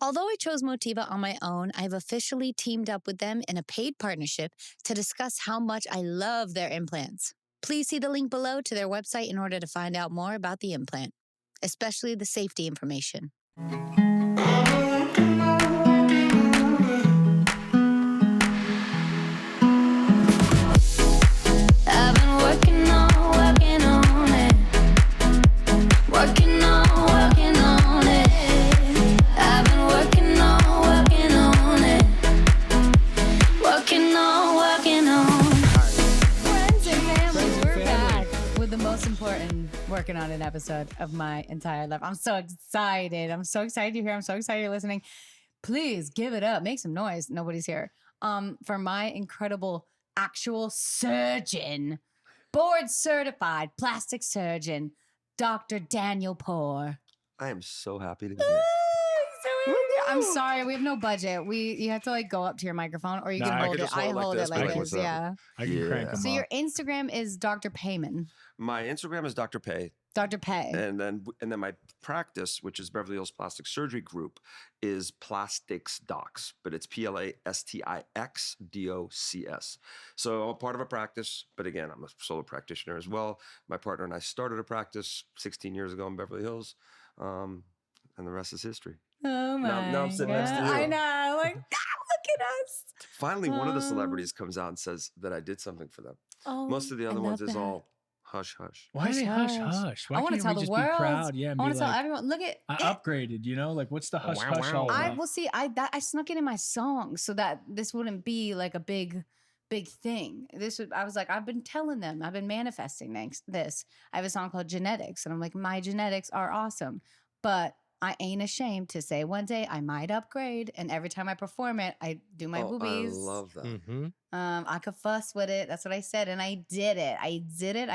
Although I chose Motiva on my own, I've officially teamed up with them in a paid partnership to discuss how much I love their implants. Please see the link below to their website in order to find out more about the implant, especially the safety information. I've been working on it. Working on it. I've been working on it. Working on. Friends and family, we're back with the most important Working on It episode of my entire life. I'm so excited. I'm so excited you're here. I'm so excited you're listening. Please give it up. Make some noise. Nobody's here. For my incredible actual surgeon, board certified plastic surgeon, Dr. Danielpour. I am so happy to be here. I'm sorry, we have no budget. You have to like go up to your microphone, or you can hold it. I hold it like this. Yeah. I can crank them So up. your Instagram is Dr. Payman. My Instagram is Dr. Pay. Dr. Pay. And then my practice, which is Beverly Hills Plastic Surgery Group, is Plastics Docs, but it's PLASTIXDOCS. So I'm a part of a practice, but again, I'm a solo practitioner as well. My partner and I started a practice 16 years ago in Beverly Hills, and the rest is history. Oh my now I'm sitting next to you. I know, like, look at us. Finally, one of the celebrities comes out and says that I did something for them. Oh, Most of the other ones is all hush, hush. Why is it hush, hush? Why I want to can't tell we the just world. be proud? Yeah, I want to tell everyone. Look at I it. upgraded, you know? Like, what's the hush, hush all I about? will see. I snuck it in my song so that this wouldn't be like a big thing. I was like, I've been telling them, I've been manifesting this. I have a song called Genetics, and I'm like, my genetics are awesome, but I ain't ashamed to say one day I might upgrade. And every time I perform it, I do my boobies. I love that. Mm-hmm. I could fuss with it. That's what I said. And I did it. I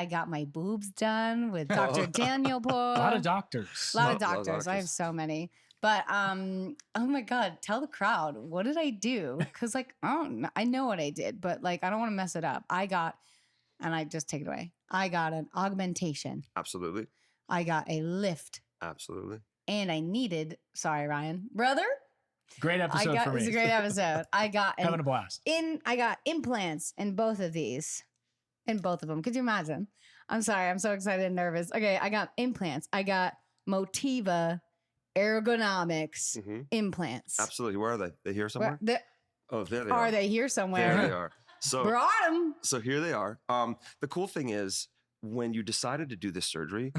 got my boobs done with Dr. Danielpour. A lot of doctors. A lot of doctors. I have so many. But oh my God, tell the crowd, what did I do? Because like, I know what I did, but like, I don't want to mess it up. And I just take it away. I got an augmentation. Absolutely. I got a lift. Absolutely. And I needed, sorry, Ryan, brother. Great episode for me. It's a great episode. I got having a blast. I got implants in both of these. In both of them. Could you imagine? I'm sorry. I'm so excited and nervous. Okay, I got implants. I got Motiva ergonomics implants. Absolutely. Where are they? They here somewhere? There they are. are. Are they here somewhere? There they are. So brought them. So here they are. The cool thing is when you decided to do this surgery,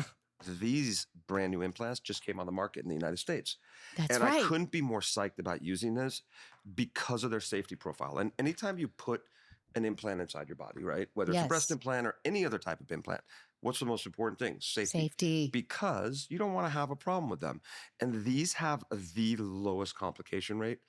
these brand new implants just came on the market in the United States. That's and right. I couldn't be more psyched about using this because of their safety profile. And anytime you put an implant inside your body, right? Whether it's a breast implant or any other type of implant, what's the most important thing? Safety. Because you don't want to have a problem with them. And these have the lowest complication rate.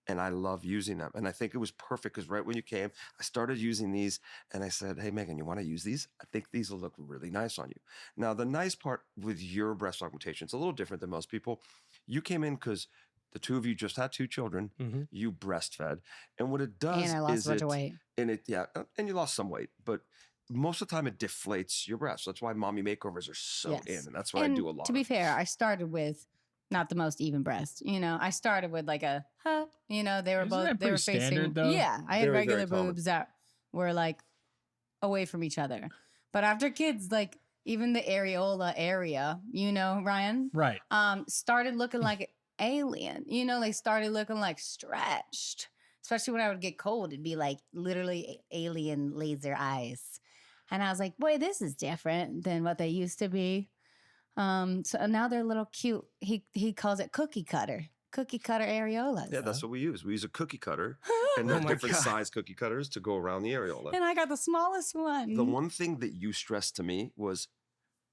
And I love using them. And I think it was perfect because right when you came, I started using these and I said, hey, Meghan, you want to use these? I think these will look really nice on you. Now, the nice part with your breast augmentation, it's a little different than most people. You came in because the two of you just had 2 children. Mm-hmm. You breastfed. And what it does is I lost a bunch of weight. And you lost some weight. But most of the time it deflates your breasts. That's why mommy makeovers are so in. And that's what I do a lot. To be fair, I started with not the most even breast. You know, I started with like a, they were they were facing. Standard, though? Yeah, I had regular very boobs that were like away from each other. But after kids, like even the areola area, Ryan, right, started looking like alien. They started looking like stretched. Especially when I would get cold, it'd be like literally alien laser eyes. And I was like, boy, this is different than what they used to be. So now they're a little cute. He calls it cookie cutter areolas. Yeah, that's what we use. We use a cookie cutter and different size cookie cutters to go around the areola. And I got the smallest one. The one thing that you stressed to me was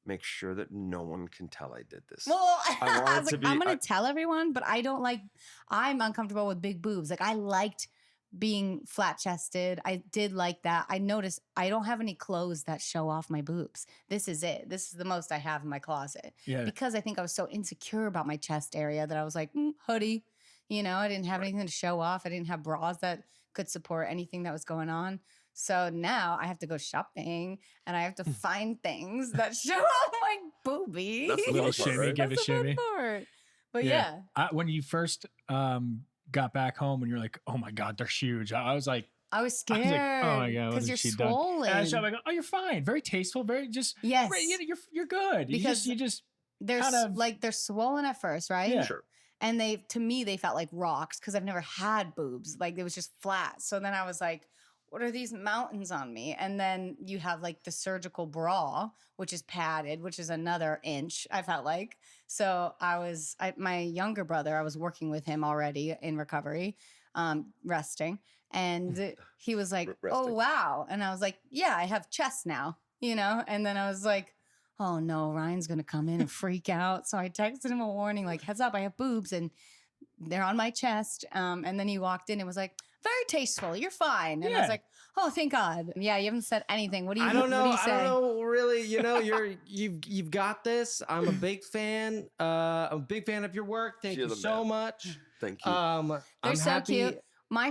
make sure that no one can tell I did this. Well, I was like, I'm going to tell everyone, but I'm uncomfortable with big boobs. Like I liked being flat chested. I did like that. I noticed I don't have any clothes that show off my boobs. This is it. This is the most I have in my closet. Yeah. Because I think I was so insecure about my chest area that I was like, hoodie. I didn't have anything to show off. I didn't have bras that could support anything that was going on. So now I have to go shopping and I have to find things that show off my boobies. That's the little fun part, shimmy, right? give a shimmy. But yeah. When you first got back home and you're like, oh my God, they're huge. I was scared. Like, oh my God, what because has you're she swollen. done? And I'm like, oh, you're fine. Very tasteful. Very just, yes. You're good. Because you just they're kind of like, they're swollen at first, right? Yeah. Sure. And to me, they felt like rocks because I've never had boobs. Like it was just flat. So then I was like, what are these mountains on me? And then you have like the surgical bra, which is padded, which is another inch, I felt like. So my younger brother, I was working with him already in recovery, resting. And he was like, oh, wow. And I was like, yeah, I have chest now, And then I was like, oh no, Ryan's going to come in and freak out. So I texted him a warning, like, heads up, I have boobs and they're on my chest. And then he walked in and was like, very tasteful. You're fine. And I was like, oh, thank God. Yeah, you haven't said anything. What do you? I don't know. What do you say? I don't know. Really, you've got this. I'm a big fan. I'm a big fan of your work. Thank you so much. Thank you. They're I'm so happy. cute. Our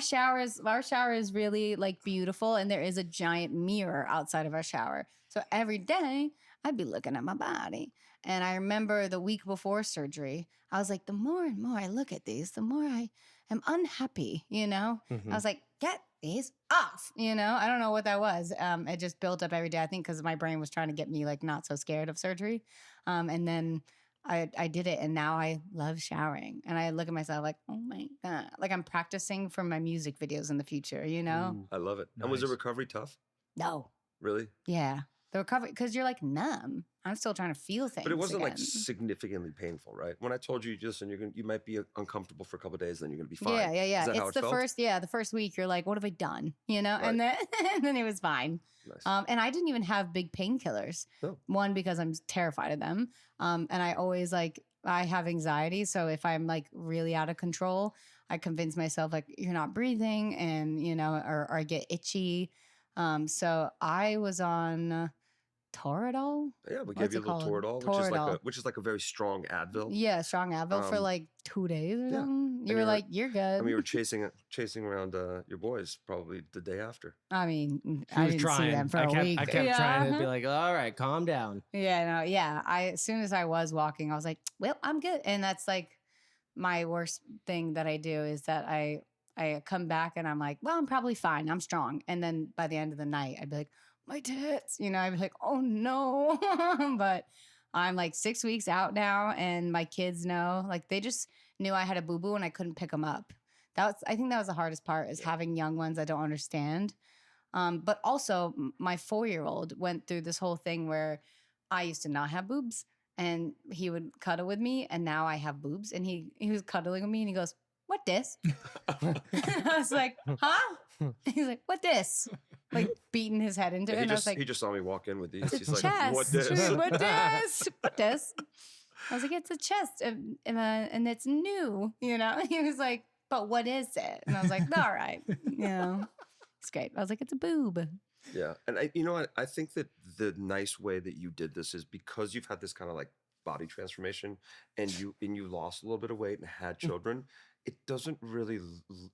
shower is really like beautiful, and there is a giant mirror outside of our shower. So every day I'd be looking at my body. And I remember the week before surgery, I was like, the more and more I look at these, the more I am unhappy, Mm-hmm. I was like, get these off, I don't know what that was. It just built up every day, I think, because my brain was trying to get me like not so scared of surgery. And then I did it, and now I love showering. And I look at myself like, oh my God, like I'm practicing for my music videos in the future, Ooh, I love it. Nice. And was the recovery tough? No. Really? Yeah. The recovery, because you're like numb. I'm still trying to feel things. But it wasn't again. like significantly painful, right? When I told you, you might be uncomfortable for a couple of days, then you're gonna be fine. Yeah. Is that how It's it felt? the first week you're like, what have I done? Right. And then it was fine. Nice. And I didn't even have big painkillers. No. One, because I'm terrified of them. And I always I have anxiety. So if I'm like really out of control, I convince myself like you're not breathing, and or I get itchy. So I was on Toradol. Yeah, we gave you a little Toradol, which is like a very strong Advil. Yeah, strong Advil for like 2 days or something. You were like, you're good. And we were chasing around your boys probably the day after. I mean, I didn't see them for a week. I kept trying to be like, all right, calm down. Yeah. As soon as I was walking, I was like, well, I'm good. And that's like my worst thing that I do is that I come back and I'm like, well, I'm probably fine. I'm strong. And then by the end of the night, I'd be like, my tits, I'd be like, oh no. But I'm like 6 weeks out now, and my kids know, like they just knew I had a boo-boo and I couldn't pick them up. I think that was the hardest part, is having young ones I don't understand. But also my 4-year-old went through this whole thing where I used to not have boobs, and he would cuddle with me, and now I have boobs, and he was cuddling with me and he goes, what this? I was like, huh? He's like, what this? Like beating his head into it. And I was like, he just saw me walk in with these. It's He's a like, chest. what this? What this? What this? I was like, it's a chest, and it's new. He was like, but what is it? And I was like, all right, it's great. I was like, it's a boob. Yeah, and I think that the nice way that you did this is because you've had this kind of like body transformation, and you lost a little bit of weight and had children. It doesn't really,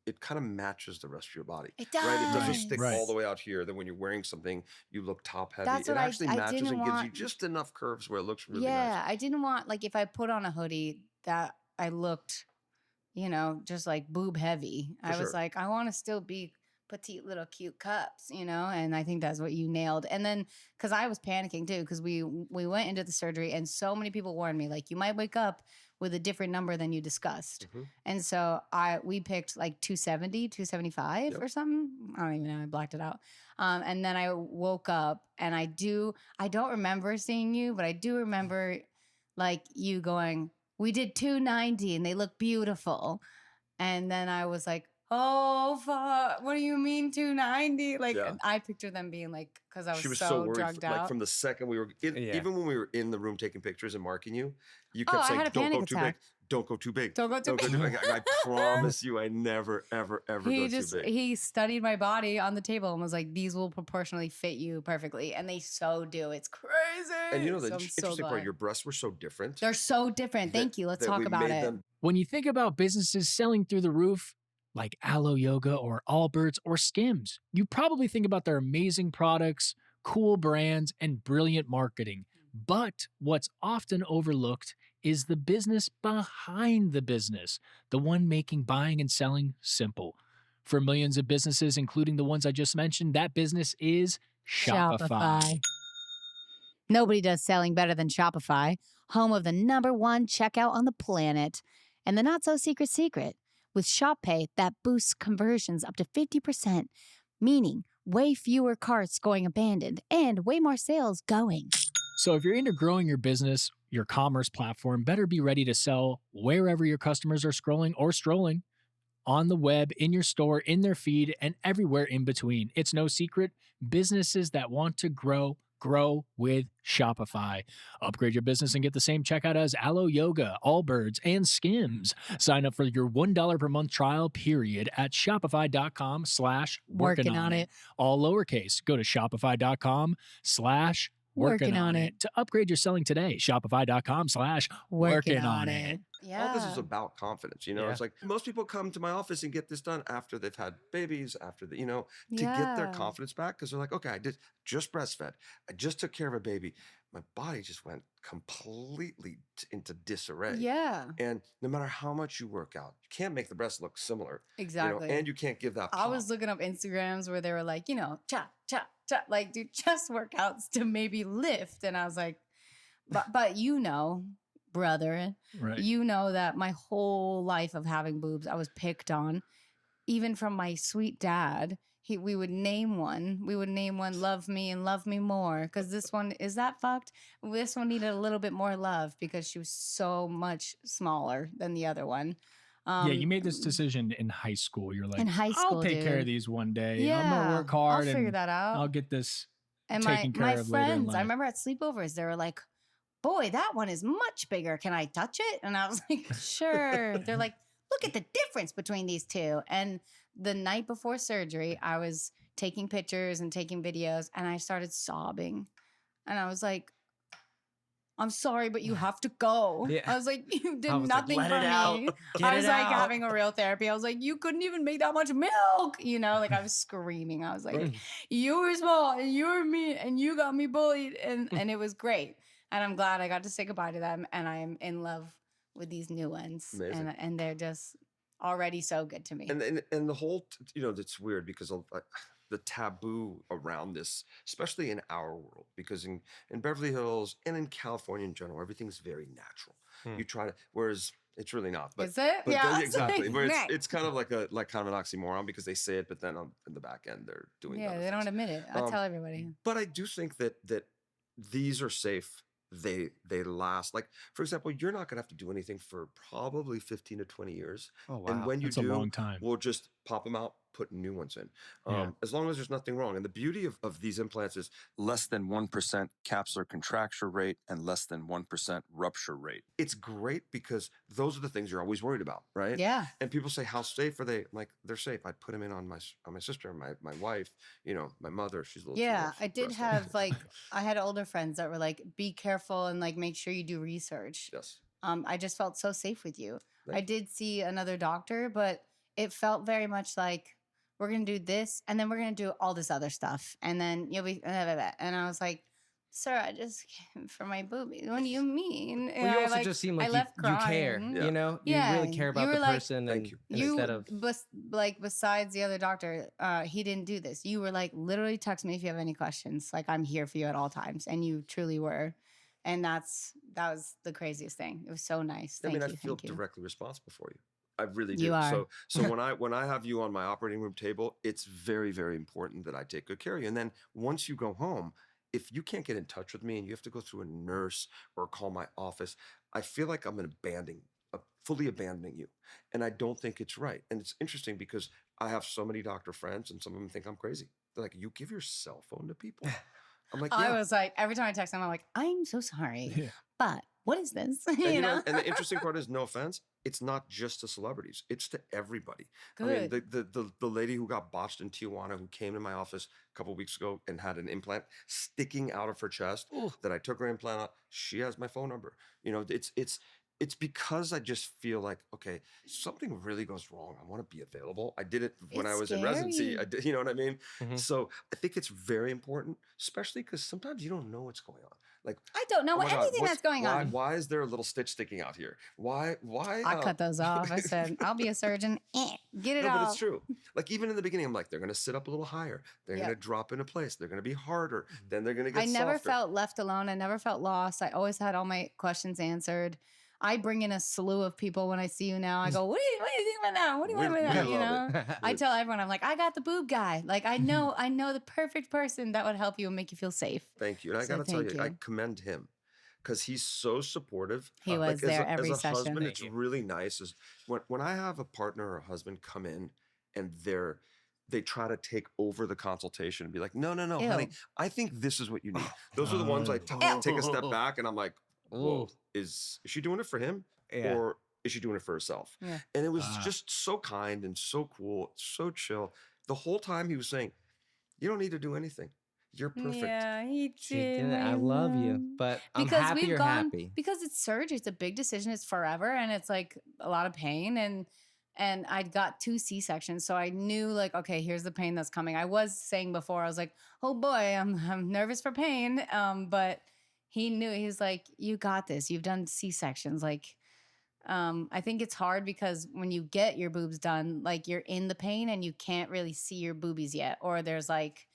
it kind of matches the rest of your body. It does. Right? It doesn't stick all the way out here. Then when you're wearing something, you look top heavy. That's it what actually I matches didn't and gives want. you just enough curves where it looks really nice. Yeah, I didn't want, like, if I put on a hoodie that I looked, just like boob heavy. I was like, I want to still be petite little cute cups, and I think that's what you nailed. And then, because I was panicking too, because we went into the surgery and so many people warned me, like, you might wake up with a different number than you discussed. Mm-hmm. And so we picked like 270, 275 or something. I don't even know. I blacked it out. And then I woke up, and I don't remember seeing you, but I do remember like you going, we did 290 and they look beautiful. And then I was like, oh, fuck. What do you mean 290? Like, I picture them being like, because I was so worried, drugged out. Like from the second we were in, even when we were in the room taking pictures and marking you, you kept saying, don't go too big. Don't go too big. Don't go too big. I promise you, I never, ever, ever go too big. He studied my body on the table and was like, these will proportionally fit you perfectly. And they so do. It's crazy. And the interesting part, your breasts were so different. They're so different. Thank you. Let's talk about it. When you think about businesses selling through the roof, like Aloe Yoga or Allbirds or Skims, you probably think about their amazing products, cool brands, and brilliant marketing. But what's often overlooked is the business behind the business, the one making buying and selling simple. For millions of businesses, including the ones I just mentioned, that business is Shopify. Nobody does selling better than Shopify, home of the #1 checkout on the planet. And the not so secret, with Shop Pay, that boosts conversions up to 50%, meaning way fewer carts going abandoned and way more sales going. So if you're into growing your business, your commerce platform better be ready to sell wherever your customers are scrolling or strolling, on the web, in your store, in their feed, and everywhere in between. It's no secret. Businesses that want to grow with Shopify. Upgrade your business and get the same checkout as Aloe Yoga, Allbirds, and Skims. Sign up for your $1 per month trial period at shopify.com/workingonit. All lowercase. Go to shopify.com/workingonit to upgrade your selling today. Shopify.com/workingonit. Yeah. All this is about confidence. It's like most people come to my office and get this done after they've had babies, after to get their confidence back, because they're like, okay, I did just breastfed. I just took care of a baby. My body just went completely into disarray. Yeah. And no matter how much you work out, you can't make the breast look similar. Exactly. And you can't give that pop. I was looking up Instagrams where they were like, cha, cha, cha, like do chest workouts to maybe lift. And I was like, but brother, right. That my whole life of having boobs, I was picked on, even from my sweet dad. We would name one. Love Me and Love Me More, because this one, is that fucked? This one needed a little bit more love because she was so much smaller than the other one. You made this decision in high school. You're like, in high school, I'll take care of these one day. Yeah, I'm gonna work hard. I'll figure that out. I'll get this and taken care my of friends, later in life. I remember at sleepovers, they were like, boy, that one is much bigger. Can I touch it? And I was like, sure. They're like, look at the difference between these two. And the night before surgery, I was taking pictures and taking videos, and I started sobbing. And I was like, I'm sorry, but you have to go. Yeah. I was like, you did nothing for me. I was like having a real therapy. I was like, you couldn't even make that much milk. Like I was screaming. I was like, you were small and you were mean and you got me bullied. And it was great. And I'm glad I got to say goodbye to them. And I am in love with these new ones. Amazing. And they're just already so good to me. And the whole, it's weird because of the taboo around this, especially in our world, because in Beverly Hills and in California in general, everything's very natural. You try to, whereas it's really not. But, is it? But yeah, exactly. Where it's kind of like kind of an oxymoron because they say it, but then in the back end they're doing. Yeah, they don't admit it. I tell everybody. But I do think that these are safe. They last. Like, for example, you're not gonna have to do anything for probably 15 to 20 years. Oh wow, and when you That's do, a long time. We'll just pop them out, put new ones in, as long as there's nothing wrong. And the beauty of these implants is less than 1% capsular contracture rate and less than 1% rupture rate. It's great because those are the things you're always worried about, right? Yeah. And people say, how safe are they? I'm like, they're safe. I put them in on my sister, my wife, my mother. She's a little Yeah, I did have I had older friends that were like, be careful and like make sure you do research. Yes. I just felt so safe with you. I did see another doctor, but it felt very much like, we're going to do this, and then we're going to do all this other stuff. And then you'll be, and I was like, sir, I just came for my boobies. What do you mean? Well, you also just seem like you care, Yeah. You really care about the person. Thank you. Instead of besides the other doctor, he didn't do this. You were like, literally text me if you have any questions. Like, I'm here for you at all times. And you truly were. And that was the craziest thing. It was so nice. Thank you. I feel directly responsible for you. I really do. You are. So when I have you on my operating room table, it's very, very important that I take good care of you. And then once you go home, if you can't get in touch with me and you have to go through a nurse or call my office, I feel like I'm fully abandoning you. And I don't think it's right. And it's interesting because I have so many doctor friends and some of them think I'm crazy. They're like, you give your cell phone to people? I'm like, yeah. I was like, every time I text them, I'm like, I'm so sorry, but what is this? And, and the interesting part is, no offense, it's not just to celebrities; it's to everybody. Good. I mean, the lady who got botched in Tijuana, who came to my office a couple of weeks ago and had an implant sticking out of her chest, that I took her implant out. She has my phone number. it's because I just feel like, okay, something really goes wrong. I want to be available. I did it when I was in residency. I did, you know what I mean? So I think it's very important, especially because sometimes you don't know what's going on. Like, I don't know anything that's going on. Why is there a little stitch sticking out here? Why? I cut those off. I said, I'll be a surgeon. Get it off. But it's true. Like, even in the beginning, I'm like, they're going to sit up a little higher. They're going to drop into place. They're going to be harder. Then they're going to get softer. I never felt left alone. I never felt lost. I always had all my questions answered. I bring in a slew of people when I see you now. I go, what do you think about that? What do you think about that? You know, I tell everyone, I'm like, I got the boob guy. Like, I know the perfect person that would help you and make you feel safe. Thank you. And I got to tell you, I commend him because he's so supportive. He was there every as a session. Husband, it's really nice. Is when I have a partner or a husband come in and they try to take over the consultation and be like, no, honey, I think this is what you need. Those are the ones I take a step back and I'm like, whoa, is she doing it for him or is she doing it for herself? Yeah. And it was just so kind and so cool, so chill. The whole time he was saying, you don't need to do anything. You're perfect. Yeah, he did. I love you, but I'm happy you're happy. Because it's surgery. It's a big decision. It's forever. And it's like a lot of pain. And I'd got 2 C-sections. So I knew like, okay, here's the pain that's coming. I was saying before, I was like, oh boy, I'm nervous for pain. But he knew. He was like, you got this. You've done C-sections. Like, I think it's hard because when you get your boobs done, like you're in the pain and you can't really see your boobies yet. Or there's like,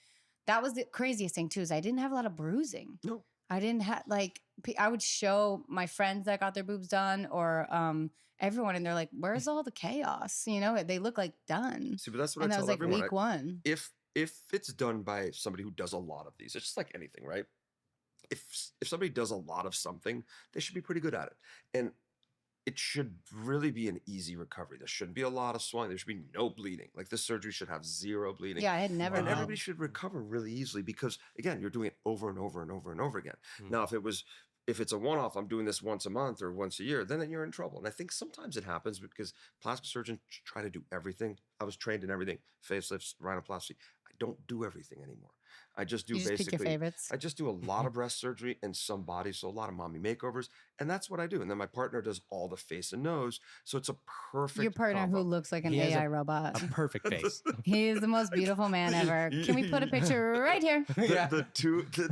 that was the craziest thing too, is I didn't have a lot of bruising. No. I didn't have like, I would show my friends that got their boobs done or everyone and they're like, where's all the chaos? You know, they look like done. See, but that's what and I that tell was like everyone. week 1. If it's done by somebody who does a lot of these, it's just like anything, right? If somebody does a lot of something, they should be pretty good at it. And it should really be an easy recovery. There shouldn't be a lot of swelling. There should be no bleeding. Like this surgery should have 0 bleeding. Yeah, I had never. And everybody should recover really easily because, again, you're doing it over and over and over and over again. Now, if it's a one-off, I'm doing this once a month or once a year, then you're in trouble. And I think sometimes it happens because plastic surgeons try to do everything. I was trained in everything: facelifts, rhinoplasty. I don't do everything anymore. I just do basically. Pick your favorites. I just do a lot of breast surgery and some body, so a lot of mommy makeovers, and that's what I do. And then my partner does all the face and nose, so it's a perfect. Your partner combo. who looks like an AI robot. A perfect face. He is the most beautiful man ever. Can we put a picture right here? The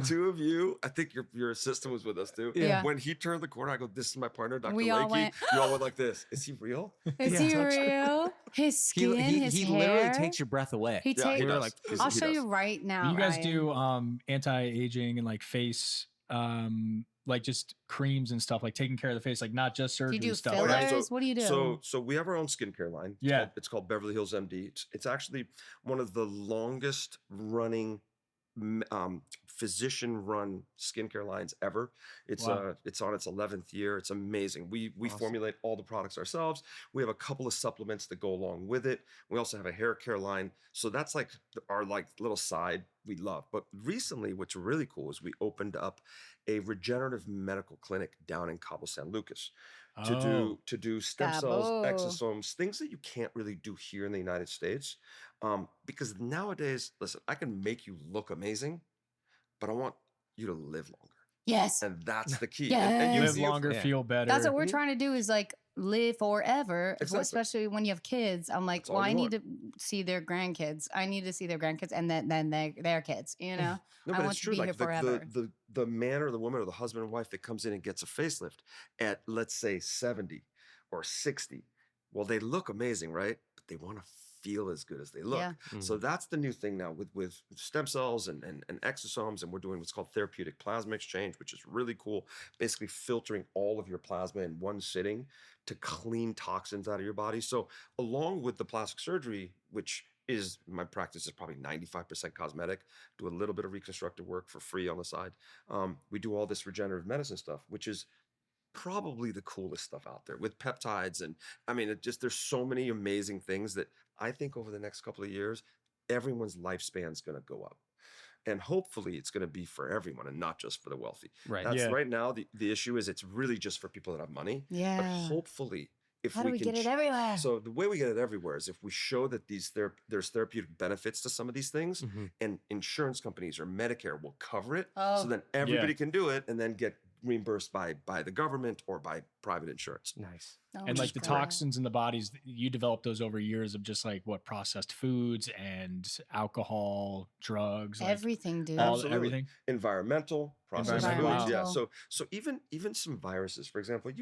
two of you. I think your assistant was with us too. Yeah. When he turned the corner, I go, "This is my partner, Dr. We Lakey." all went. You all went like this. Is he real? Is he real? His skin, his he hair. literally takes your breath away. He takes. Like, I'll show you right now. You guys Ryan. do anti-aging and like face like just creams and stuff, like taking care of the face, like not just surgery do you do stuff. fillers? Right? What do you do? So we have our own skincare line. It's called Beverly Hills MD. It's actually one of the longest running physician-run skincare lines ever. It's on its 11th year. It's amazing. We formulate all the products ourselves. We have a couple of supplements that go along with it. We also have a hair care line. So that's like our little side we love. But recently, what's really cool is we opened up a regenerative medical clinic down in Cabo San Lucas to do stem cells, exosomes, things that you can't really do here in the United States. Because nowadays, listen, I can make you look amazing, but I want you to live longer. Yes. And that's the key. Yes. And you live longer, feel better. That's what we're trying to do is like live forever, Exactly. especially when you have kids. I'm like, well, I need to see their grandkids. I need to see their grandkids and then their kids, you know? No, I but want it's to true. be Like here forever. the man or the woman or the husband and wife that comes in and gets a facelift at, let's say, 70 or 60. Well, they look amazing, right? But they want to feel as good as they look. Yeah. So that's the new thing now with stem cells and exosomes, and we're doing what's called therapeutic plasma exchange, which is really cool. Basically filtering all of your plasma in one sitting to clean toxins out of your body. So along with the plastic surgery, which is my practice is probably 95% cosmetic, do a little bit of reconstructive work for free on the side. We do all this regenerative medicine stuff, which is probably the coolest stuff out there with peptides. And I mean, there's so many amazing things that I think over the next couple of years, everyone's lifespan is going to go up. And hopefully it's going to be for everyone and not just for the wealthy. Right. That's right now. The issue is it's really just for people that have money. Yeah. But hopefully if How do we get it everywhere? So the way we get it everywhere is if we show that there's therapeutic benefits to some of these things, and insurance companies or Medicare will cover it. So then everybody can do it and then get reimbursed by the government or by private insurance. Nice. Oh, And like the God. toxins in the bodies, you develop those over years of just like what processed foods and alcohol, drugs, like Everything, dude. Absolutely. everything. Environmental, processed foods. Environmental. Yeah. So even some viruses, for example,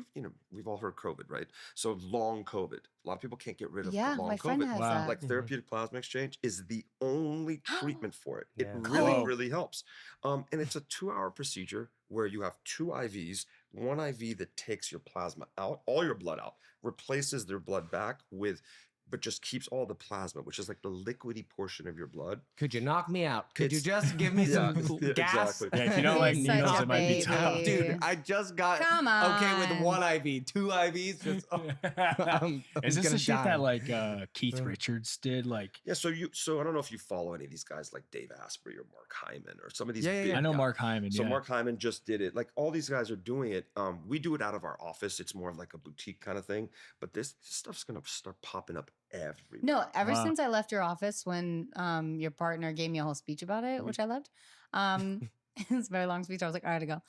we've all heard COVID, right? So long COVID. A lot of people can't get rid of Yeah, long my friend COVID. has Wow. that. Like therapeutic plasma exchange is the only treatment for it. It Yeah. really, Whoa. really helps. And it's a 2-hour procedure where you have 2 IVs, one IV that takes your plasma out, all your blood out, replaces their blood back but just keeps all the plasma, which is like the liquidy portion of your blood. Could you knock me out? Could you It's- just give me some Yeah, gas? exactly. Yeah, if you don't like He's needles, such a it might be tough. baby. Dude, I just got Come okay with on. 1 IV, 2 IVs. Just, I'm Is this gonna the shit die. that like Keith Richards did? Like, Yeah, so I don't know if you follow any of these guys like Dave Asprey or Mark Hyman or some of these. Yeah, big I know guys. Mark Hyman. So yeah. Mark Hyman just did it. Like all these guys are doing it. We do it out of our office. It's more of like a boutique kind of thing. But this stuff's gonna start popping up everywhere. No, ever Wow. since I left your office when your partner gave me a whole speech about it, which I loved. It's a very long speech. I was like, I gotta go.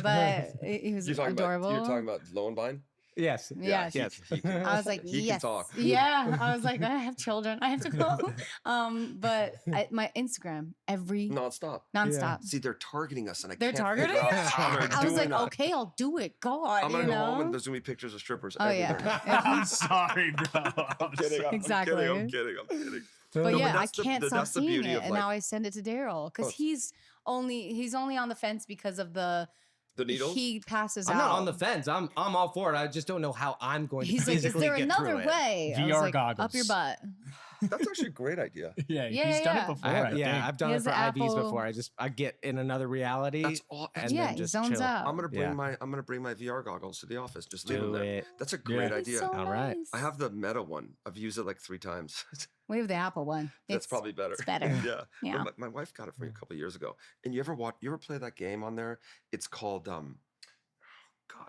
But he was adorable. You're talking about Lowenbein? Yes. Yeah, Yes. I was like, he yes. can talk. Yeah. I was like, I have children. I have to go. But my Instagram, Nonstop. nonstop. See, they're targeting us, and I They're can't targeting figure out us? how they're I was doing like, that. okay, I'll do it. God, I'm gonna you go know? home and there's gonna be pictures of strippers. Oh, yeah. everywhere. I'm sorry, bro. I'm kidding. Exactly. I'm kidding. But No, yeah, I that's the- can't stop that's the seeing beauty it, of, and like- now I send it to Daryl because Oh. he's only on the fence because of the needles. he passes I'm out. not on the fence. I'm all for it. I just don't know how I'm going to He's like, is physically there get another through it. way? I was VR like, up goggles. your butt. That's actually a great idea. Yeah, Yeah, he's done yeah. it before. I have, I yeah, think. I've done He it has for the IVs Apple- before. I get in another reality. That's all. and Yeah, then he just zones chill. out. I'm gonna bring Yeah. I'm gonna bring my VR goggles to the office. Just leave them Do there. it. That's a great He's idea. so All right. nice. I have the Meta one. I've used it like 3 times. We have the Apple one. That's It's probably better. It's better. Yeah. Yeah. But my wife got it for me a couple of years ago. And you ever play that game on there? It's called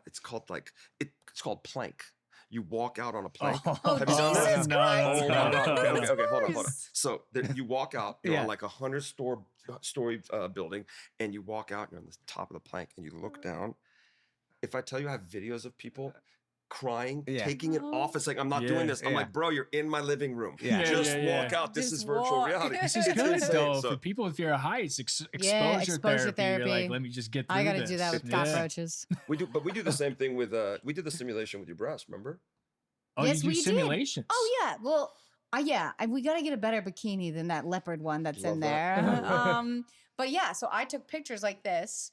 it's called Plank. You walk out on a plank. Oh, Have you done that? Jesus no, Christ. Oh my God. Okay, hold on. Yes. So you walk out, you're Yeah. on like a 100-story building, and you walk out, and you're on the top of the plank, and you look down. If I tell you I have videos of people crying, Yeah. taking it off, it's like, I'm not doing this. I'm yeah. like, bro, you're in my living room. Yeah. Just Yeah. walk out. This Just is virtual walk. reality. This is It's good insane. though So for people with fear of heights. Exposure exposure therapy. You're therapy. like, let me just get through I got to this. do that with Yeah. cockroaches. we do the same thing with we did the simulation with your breast, remember? Oh, Yes, you we do did. simulations. Oh yeah. Well, we got to get a better bikini than that leopard one that's Love in that. there. But yeah, so I took pictures like this,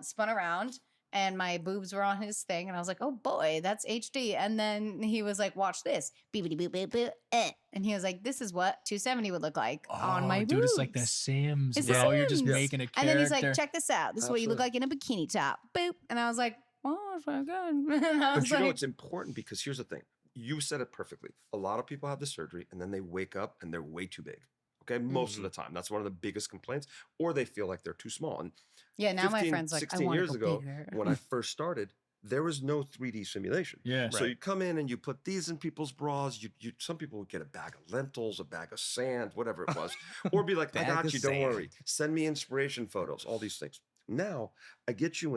spun around, and my boobs were on his thing, and I was like, "Oh boy, that's HD." And then he was like, "Watch this, beepity boop boop boop," and he was like, "This is what 270 would look like on my boobs." dude, it's like the Sims, It's the bro. You're just Sims. making a character. And then he's like, "Check this out. This is what you look Absolutely. like in a bikini top." Boop, and I was like, "Oh, that's very good." And I But was you know like, it's important because here's the thing. You said it perfectly. A lot of people have the surgery and then they wake up and they're way too big. Okay, most of the time. That's one of the biggest complaints. Or they feel like they're too small. And "Yeah." Now my 15, friend's like, "I 16 want to years go ago, bigger." when I first started, there was no 3D simulation. Yeah. So you come in and you put these in people's bras. You some people would get a bag of lentils, a bag of sand, whatever it was, or be like, "I Bag got of you. Don't sand. worry. Send me inspiration photos. All these things." Now I get you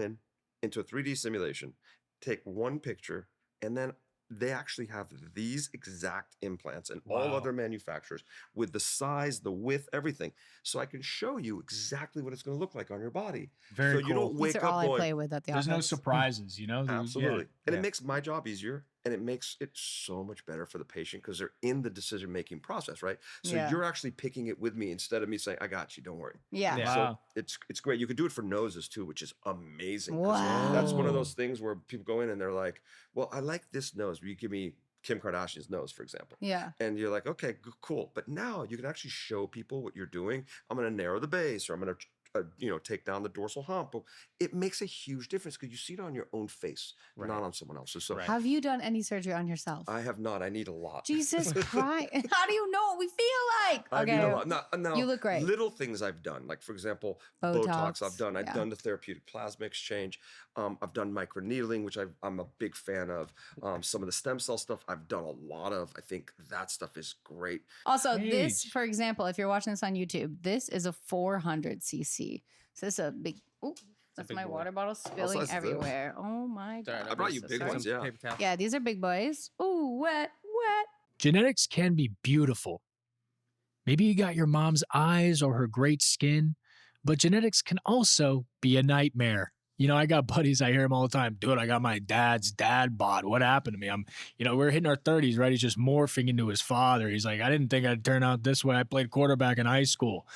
into a 3D simulation, take one picture, and then they actually have these exact implants and all Wow. other manufacturers with the size, the width, everything. So I can show you exactly what it's going to look like on your body. Very so cool. you don't These wake are up all I going, play with at the There's no office. surprises, you know? absolutely. And Yeah. it makes my job easier and it makes it so much better for the patient because they're in the decision-making process, right? So Yeah. you're actually picking it with me instead of me saying, "I got you, don't worry." Yeah. Yeah. So Wow. it's great. You can do it for noses too, which is amazing. 'cause Wow. That's one of those things where people go in and they're like, "Well, I like this nose. Will you give me Kim Kardashian's nose, for example?" Yeah. And you're like, "Okay, cool." But now you can actually show people what you're doing. I'm going to narrow the base, or I'm going to take down the dorsal hump. It makes a huge difference because you see it on your own face, Right. not on someone else's. So Right. Have you done any surgery on yourself? I have not. I need a lot. Jesus Christ. How do you know what we feel like? I Okay. need a lot. Now, You look great. Little things I've done, like for example, Botox, Botox. I've done. I've yeah. done the therapeutic plasma exchange. I've done microneedling, which I'm a big fan of. Some of the stem cell stuff I've done a lot of. I think that stuff is great. Also, this, Age. for example, if you're watching this on YouTube, this is a 400cc. So this is a big, That's my water bottle spilling everywhere. Oh my God. I brought you big ones, yeah. Yeah, these are big boys. Ooh, wet. Genetics can be beautiful. Maybe you got your mom's eyes or her great skin, but genetics can also be a nightmare. You know, I got buddies, I hear them all the time. Dude, I got my dad's dad bod. What happened to me? We're hitting our 30s, right? He's just morphing into his father. He's like, I didn't think I'd turn out this way. I played quarterback in high school.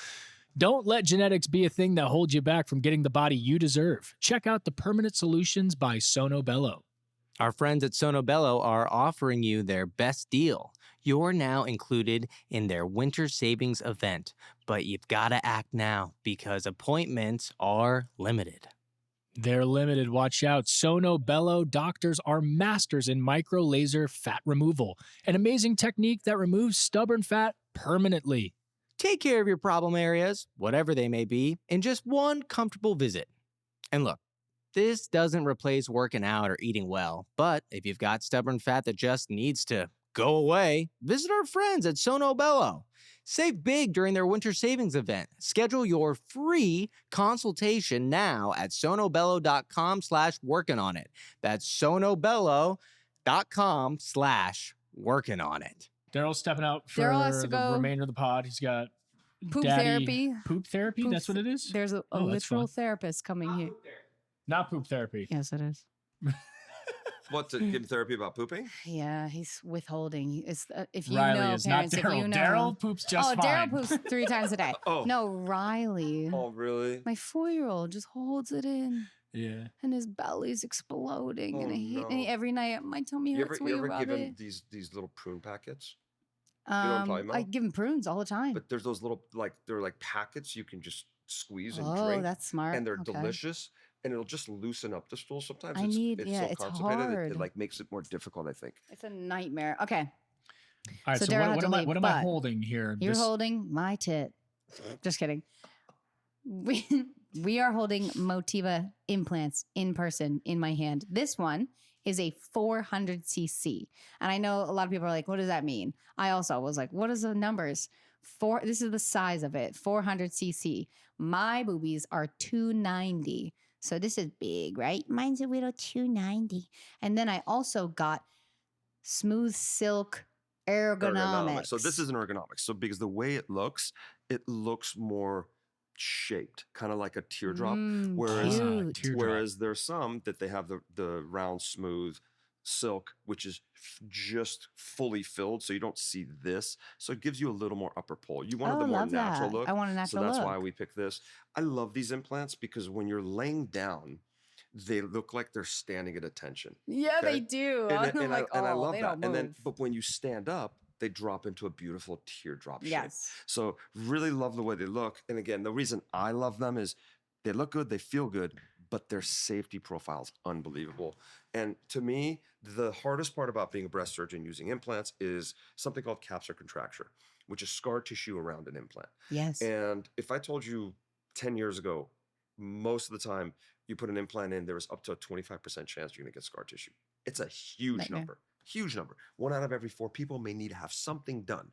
Don't let genetics be a thing that holds you back from getting the body you deserve. Check out the Permanent Solutions by Sonobello. Our friends at Sonobello are offering you their best deal. You're now included in their winter savings event, but you've got to act now because appointments are limited. They're limited. Watch out. Sonobello doctors are masters in micro laser fat removal, an amazing technique that removes stubborn fat permanently. Take care of your problem areas, whatever they may be, in just one comfortable visit. And look, this doesn't replace working out or eating well, but if you've got stubborn fat that just needs to go away, visit our friends at Sonobello. Save big during their winter savings event. Schedule your free consultation now at sonobello.com/workingonit. That's sonobello.com/workingonit. Daryl's stepping out for the remainder of the pod. He's got poop therapy. Poop therapy? That's what it is? There's a literal therapist coming here. Not poop therapy. Yes, it is. What, to give therapy about pooping? Yeah, he's withholding. It's if you Riley know, is parents, not Daryl. if you know. Daryl poops just fine. Daryl poops 3 times a day. No, Riley. Oh, really? My 4-year-old just holds it in. Yeah. And his belly's exploding. And every night, my tummy hurts when you ever rub given it. these little prune packets? You know what I'm talking about? I give him prunes all the time. But there's those little, they're like packets you can just squeeze and drink. Oh, that's smart. And they're delicious. And it'll just loosen up the stool. Sometimes it's so constipated, hard. it like makes it more difficult, I think. It's a nightmare. Okay. All right, so what am I holding here? You're holding my tit. Just kidding. We are holding Motiva implants in person in my hand. This one is a 400cc. And I know a lot of people are like, what does that mean? I also was like, what is the numbers? This is the size of it, 400cc. My boobies are 290. So this is big, right? Mine's a little 290. And then I also got smooth silk ergonomics. So this is an ergonomics. So because the way it looks more shaped, kind of like a teardrop. Whereas there's some that they have the round, smooth silk, which is just fully filled, so you don't see this. So it gives you a little more upper pull. You wanted the more natural look. I want a natural look. So that's why we picked this. I love these implants because when you're laying down, they look like they're standing at attention. Yeah, they do. And I love that. And then, but when you stand up, they drop into a beautiful teardrop shape. Yes. So really love the way they look. And again, the reason I love them is they look good, they feel good, but their safety profile is unbelievable. And to me, the hardest part about being a breast surgeon using implants is something called capsular contracture, which is scar tissue around an implant. Yes. And if I told you 10 years ago, most of the time you put an implant in, there was up to a 25% chance you're going to get scar tissue. It's a huge number. Huge number. 1 out of every 4 people may need to have something done.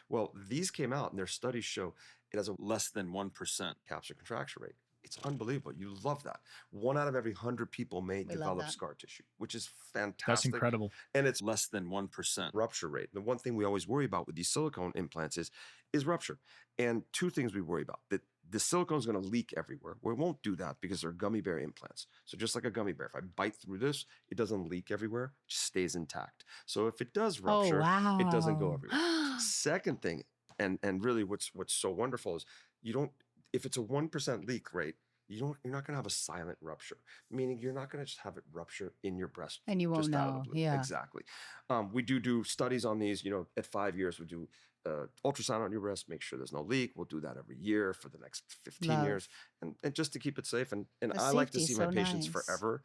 Well, these came out and their studies show it has a less than 1% capsular contracture rate. It's unbelievable. You love that. 1 out of every 100 people may develop scar tissue, which is fantastic. That's incredible. And it's less than 1% rupture rate. The one thing we always worry about with these silicone implants is rupture. And 2 things we worry about. That the silicone is going to leak everywhere. Well, it won't do that because they're gummy bear implants. So just like a gummy bear, if I bite through this, it doesn't leak everywhere, it just stays intact. So if it does rupture, it doesn't go everywhere. Second thing, and really what's so wonderful is if it's a 1% leak rate, you're not going to have a silent rupture, meaning you're not going to just have it rupture in your breast. And you won't know. Yeah, exactly. We do studies on these. At 5 years, we do ultrasound on your breast, make sure there's no leak. We'll do that every year for the next 15 years, and just to keep it safe. And I like to see my patients forever,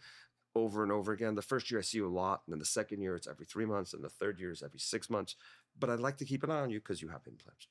over and over again. The first year I see you a lot, and then the second year it's every 3 months, and the third year is every 6 months. But I'd like to keep an eye on you because you have implants.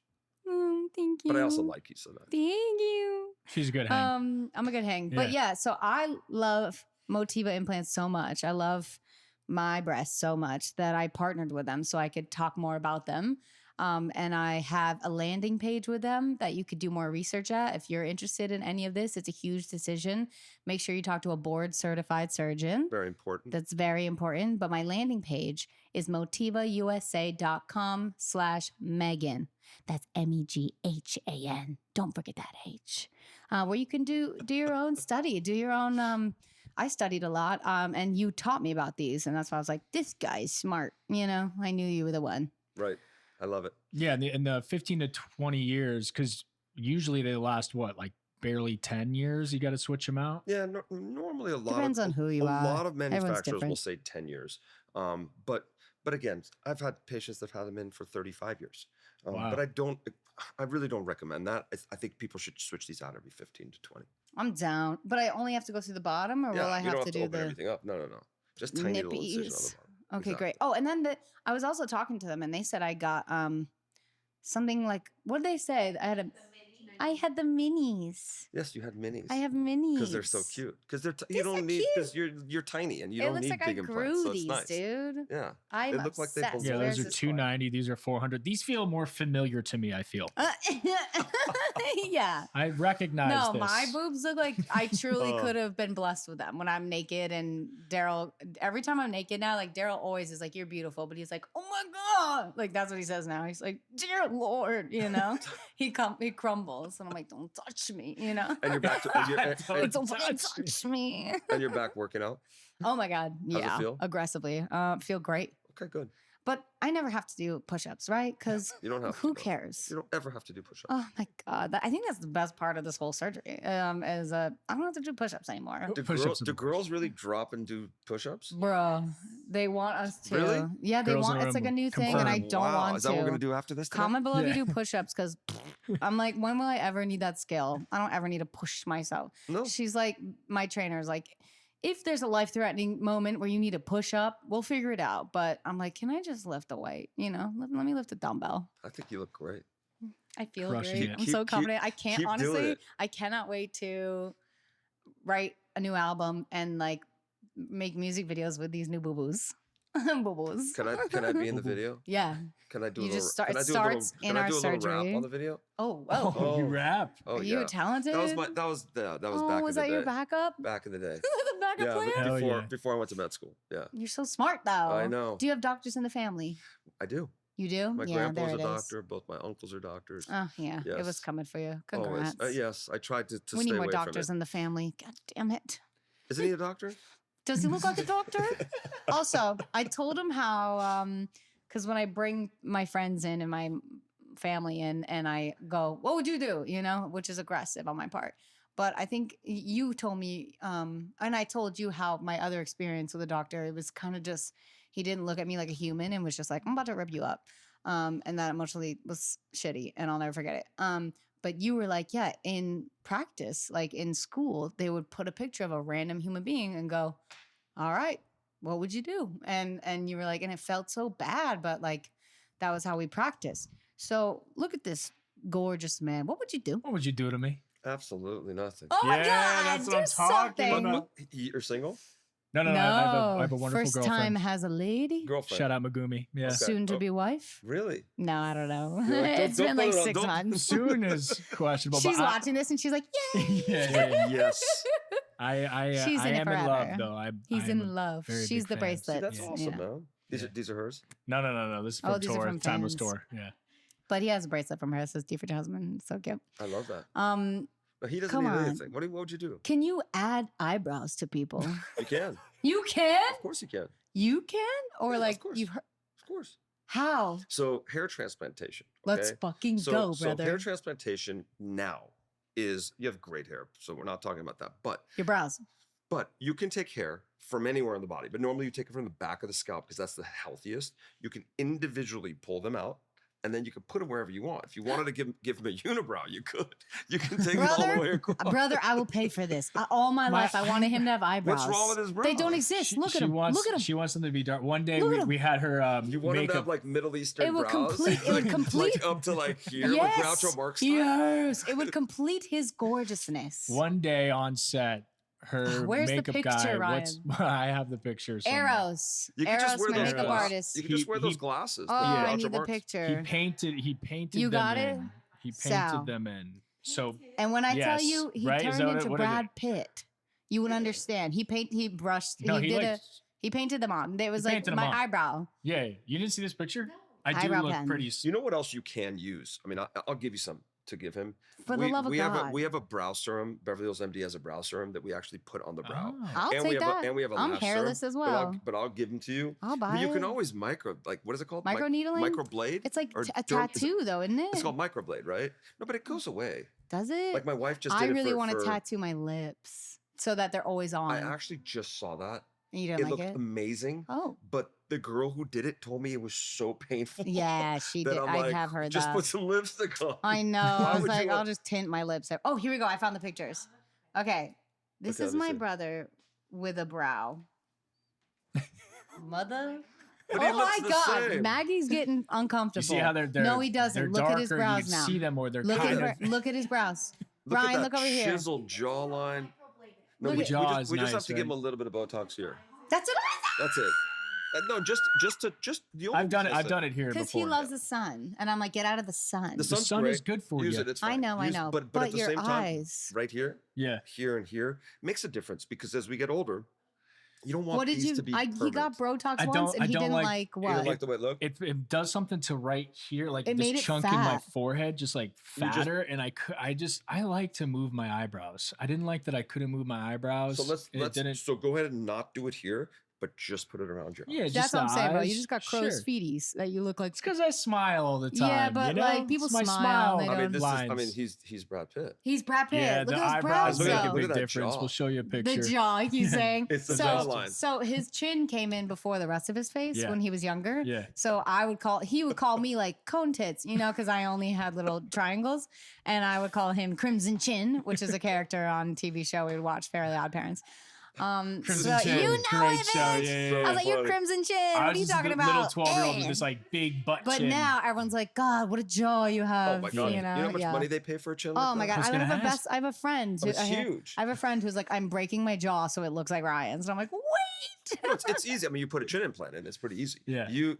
Thank you. But I also like you, so that. Thank you. She's a good hang. I'm a good hang. But yeah, so I love Motiva implants so much. I love my breasts so much that I partnered with them so I could talk more about them. And I have a landing page with them that you could do more research at. If you're interested in any of this, it's a huge decision. Make sure you talk to a board certified surgeon. Very important. That's very important. But my landing page is motivausa.com/Meghan. That's MEGHAN. Don't forget that H. Where you can do your own study, do your own. I studied a lot, and you taught me about these, and that's why I was like, this guy's smart. You know, I knew you were the one. Right. I love it. Yeah, in the 15 to 20 years, because usually they last what, like barely 10 years? You got to switch them out. Yeah, normally Depends on who you are. A lot of manufacturers will say 10 years. But again, I've had patients that have had them in for 35 years. Wow. But I really don't recommend that. I think people should switch these out every 15 to 20. I'm down, but I only have to go through the bottom, or will I have to do open everything up? No. Just tiny little incision on the bottom. Okay, great. Oh, and then I was also talking to them, and they said I got something like, what did they say? I had the minis. Yes, you had minis. I have minis because they're so cute. Because you don't need because you're tiny and you don't need big implants. So it's nice, dude. Yeah, I'm they look like they belong. Yeah, those are $290. These are $400. These feel more familiar to me. I feel. Yeah, I recognize. No, this. my boobs look like I truly could have been blessed with them when I'm naked. And Daryl, every time I'm naked now, like Daryl always is like, "You're beautiful," but he's like, "Oh my god!" Like that's what he says now. He's like, "Dear Lord," you know. he crumbles. And I'm like, don't touch me, you know? And you're back to don't touch me. And you're back working out? Oh my God. How's Yeah. it feel? Aggressively. Feel great. Okay, good. But I never have to do push-ups, right? Because you don't have who cares? You don't ever have to do push-ups. Oh my God. I think that's the best part of this whole surgery. I don't have to do push-ups anymore. Do girls really drop and do push-ups? Bro, they want us to. Really? Yeah, they want. It's like a new thing, and I don't want to. Is that what we're gonna do after this? Comment below if you do push-ups, because I'm like, when will I ever need that skill? I don't ever need to push myself. No. She's like, my trainer's like, if there's a life-threatening moment where you need to push up, we'll figure it out. But I'm like, can I just lift a weight? You know, let me lift a dumbbell. I think you look great. I feel Crushing great. it. I'm so confident. I can't, honestly, it. I cannot wait to write a new album and like make music videos with these new boo-boos. Boo-boos. Can I be in the video? Yeah. Can I do You a little? just start. Can I It do starts a little, in our can I do a little surgery. rap on the video? Oh. You rap. Oh, Are you talented? That was back in the day. Was that your backup? Back in the day. The backup plan? Before I went to med school. Yeah. You're so smart, though. I know. Do you have doctors in the family? I do. You do? My yeah, grandpa's there a it is. doctor. Both my uncles are doctors. Oh, yeah. It was Yes. coming for you. Always. Congrats. Yes, I tried to we stay need more away doctors from it. in the family. God damn it. Isn't he a doctor? Does he look like a doctor? Also, I told him how, because when I bring my friends in and my family in and I go, what would you do? You know, which is aggressive on my part. But I think you told me, and I told you how my other experience with a doctor, it was kind of just, he didn't look at me like a human and was just like, I'm about to rip you up. And that emotionally was shitty and I'll never forget it. But you were like, yeah, in practice, like in school, they would put a picture of a random human being and go, all right, what would you do? And you were like, and it felt so bad, but like that was how we practice. So look at this gorgeous man. What would you do? What would you do to me? Absolutely nothing. Oh my God, that's what do I'm talking something. about. You're single? No. I have a wonderful First girlfriend. time has a lady. Girlfriend. Shout out Megumi. Yeah. Okay. Soon to be wife. Really? No, I don't know. You're like, It's been like 6 don't- months. Soon is questionable. She's but watching this and she's like, yay. Yeah. Yes. I She's in it am in love forever. though. He's I'm in a love. very She's big the fan. See, bracelet. that's you awesome, know. man. These are hers? No. This is Oh, from these are Tor. from Timeless fans. Tor. Yeah. But he has a bracelet from her. It says "D for Jasmine." It's so cute. I love that. But he doesn't Come need on. anything. What would you do? Can you add eyebrows to people? You can. You can? Of course you can. You can? Or Yeah, of like course. you've heard? Of course. How? So hair transplantation. Let's okay? fucking So go, hair brother. transplantation now is, you have great hair, so we're not talking about that. Your brows. But you can take hair from anywhere in the body, but normally you take it from the back of the scalp because that's the healthiest. You can individually pull them out, and then you can put them wherever you want. If you wanted to give him a unibrow, you could. You can take them all the way across. Brother, I will pay for this. All my life, I wanted him to have eyebrows. What's wrong with his brows? They don't exist. Look at him. Look at him. She wants them to be dark. One day Look at him. we had her You want him to makeup. have like Middle Eastern It would brows? complete- it would complete- like up to like here, Yes. like Groucho Marx style? Yes. It would complete his gorgeousness. One day on set, Where's the makeup picture, guy. Ryan? I have the picture. somewhere. Eros. You can Eros, just wear my those makeup glasses. artist. You can just wear those glasses. Oh, the I Ultra need the Marks. picture. He painted You them got it? in. He Sal. painted them in. So And when I tell yes, you, he right? Is that turned into what is it? Brad Pitt. You would understand. He brushed. No, He painted them on. It was He like painted them my on. eyebrow. Yeah, you didn't see this picture? I do Eyebrow look pen. pretty. You know what else you can use? I mean, I'll give you some to give him. For the love of God. We have a brow serum. Beverly Hills MD has a brow serum that we actually put on the brow. Oh. I'll and take we have that. and we have a I'm lash hairless serum, as well. But I'll give them to you. I'll buy But you can it. always what is it called? Micro needling? Microblade? It's like Or a derm- tattoo, though, isn't it? It's called microblade, right? No, but it goes away. Does it? Like my wife just I did really it want to for tattoo my lips so that they're always on. I actually just saw that. And you It didn't looked like it? amazing. Oh. But the girl who did it told me it was so painful. Yeah, she that did. I'm I like, have heard just that. put some lipstick on. I know. Why I was would you like, I'll want- just tint my lips. Oh, here we go. I found the pictures. Okay. This Okay, is let me my see. brother with a brow. Mother. But he Oh looks my the God. same. Maggie's getting uncomfortable. You see how they're No, he doesn't. They're Look darker. at his brows you can now. see them or they're Look kind at, of. look at his brows. Look Ryan, at look that over here. chiseled jawline. No, Look we, at- we Jaw just, is we just have nice, to give him right? a little bit of Botox here. That's what That's it. No, just the only I've done it. place I've done it here because before. he loves the sun. And I'm like, get out of the sun. The The sun's sun is great. good for Use you. it. It's I fine. know, I Use- know. But But at the your same time, eyes. right here, Yeah. here, and here makes a difference because as we get older, you don't want What did these you? to be He got perfect. Botox I once, don't- and I he don't didn't like- like You what? don't like the way it look? It does something to right here, like It made this it chunk in my fat. forehead, just like You just- fatter, and I like to move my eyebrows. I didn't like that I couldn't move my eyebrows. So It didn't. so go ahead and not do it here, but just put it around your eyes. Yeah, That's just what I'm the saying, bro. You eyes. just got crow's Sure. feeties that you look like. It's because I smile all the time. Yeah, but, you know? like, people It's my smile, they I mean, don't- this lines. is. I mean, he's Brad Pitt. He's Brad Pitt. Yeah, Look the at his eyebrows brows. Look make at a that- big look at that difference. jaw. We'll show you a picture. The jaw, he's saying. It's the so, jawline. so his chin came in before the rest of his face Yeah. when he was younger. Yeah. So he would call me like cone tits, because I only had little triangles, and I would call him Crimson Chin, which is a character on a TV show we would watch, Fairly Odd Parents. Crimson So Chin, you know great it, show. bitch. Yeah, I was like, "You're funny. Crimson Chin. What are you talking about?" Little 12-year-old with Eh. this like big butt But chin. now everyone's like, "God, what a jaw you have!" Oh my god! You know, how much yeah. money they pay for a chin? Oh like my that? god! was I gonna have ask. I have a friend. Oh, it's huge. I have a friend who's like, I'm breaking my jaw so it looks like Ryan's, and I'm like, wait. No, it's easy. I mean, you put a chin implant in, it's pretty easy. Yeah. You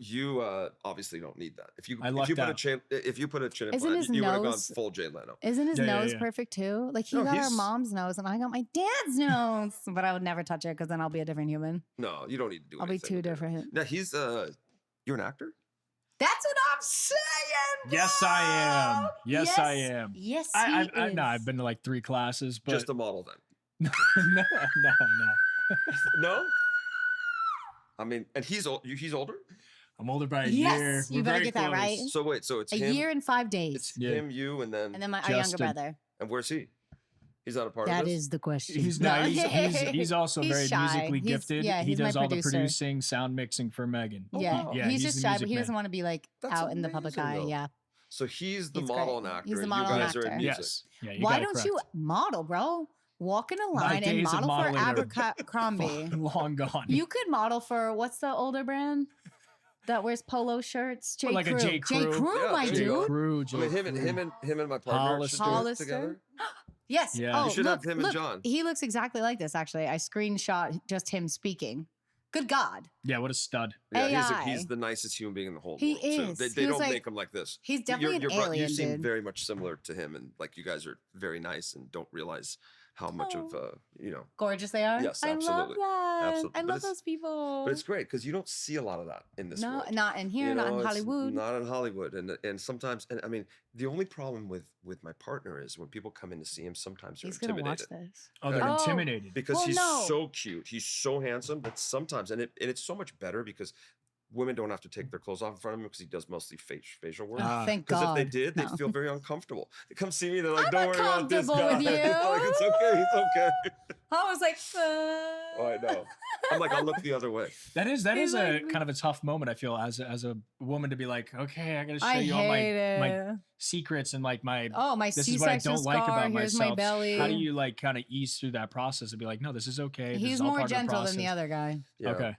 obviously don't need that. If you I put lucked a out. chin Isn't implant, his you would have gone nose- full Jay Leno. Isn't his Yeah, yeah, nose yeah. perfect too? Like he No, got our he's- mom's nose, and I got my dad's nose, but I would never touch it because then I'll be a different human. No, you don't need to do. I'll be anything too with it. different. Now he's you're an actor. That's what I'm saying. Yes, I am. bro. Yes, I am. Yes, I he no, is. I've been to like 3 classes, but Just a model then. no. No. I mean, and he's older. I'm older by a Yes, year. you We're better very get that close. right. So wait, so it's A him. year and 5 days, It's Yeah. him, you, and then and then our younger Justin. brother. and where's he? He's not a part That of this. is the question. He's No. not. He's also He's very shy. musically He's- gifted. yeah, he he's my does all the producer. producing, sound mixing for Megan. Yeah, wow. Yeah, he's he's just the shy, music but he man. doesn't want to be like That's out in the public amazing, eye. though. Yeah. So he's the He's model great. and actor. He's the and model you and guys are in actor. music. Yes. Yeah, you Why got it don't you correct. model, bro? Walk in a My line and days of model for modeling are Abercrombie. Long gone. You could model for what's the older brand that wears polo shirts? J. like a Crew. J. Crew. Yeah, my there you go. dude. Crew, I mean, him and my partner Hollister. should do it Hollister. together. Yes. Yeah. Oh, You should have look, him and look, John. He looks exactly like this. Actually, I screenshot just him speaking. Good God, Yeah, what a stud. Yeah, AI. he's the nicest human being in the whole He world. too. is. They He was don't like- make him like this. he's definitely an alien, You seem dude. very much similar to him, and like you guys are very nice and don't realize how much of Gorgeous they are. Yes, I love absolutely. that. Absolutely. I But love it's- those people. But it's great because you don't see a lot of that in this no, world. not in here, You not in know, it's Hollywood. Not in Hollywood, and sometimes, and I mean, the only problem with my partner is when people come in to see him, sometimes they're He's gonna watch intimidated this. Oh, they're Oh. intimidated. because Well, he's no. so cute, he's so handsome. But sometimes, and it's so much better because women don't have to take their clothes off in front of him because he does mostly facial work. Ah. Thank Because God. if they did, they'd No. feel very uncomfortable. They come see me, they're like, I'm "Don't worry about this uncomfortable guy." with you. Like, it's okay, it's okay. I was like, Oh, I know. I'm like, I'll look the other way. That is He's a like- kind of a tough moment. I feel as a woman to be like, okay, I got to show I you all hate my it. secrets and like my Oh, my this is what I C-section don't like scar. about Here's myself. my belly. How do you like kind of ease through that process and be like, no, this is okay. This He's is all more part of gentle than the process. other guy. Yeah. Okay.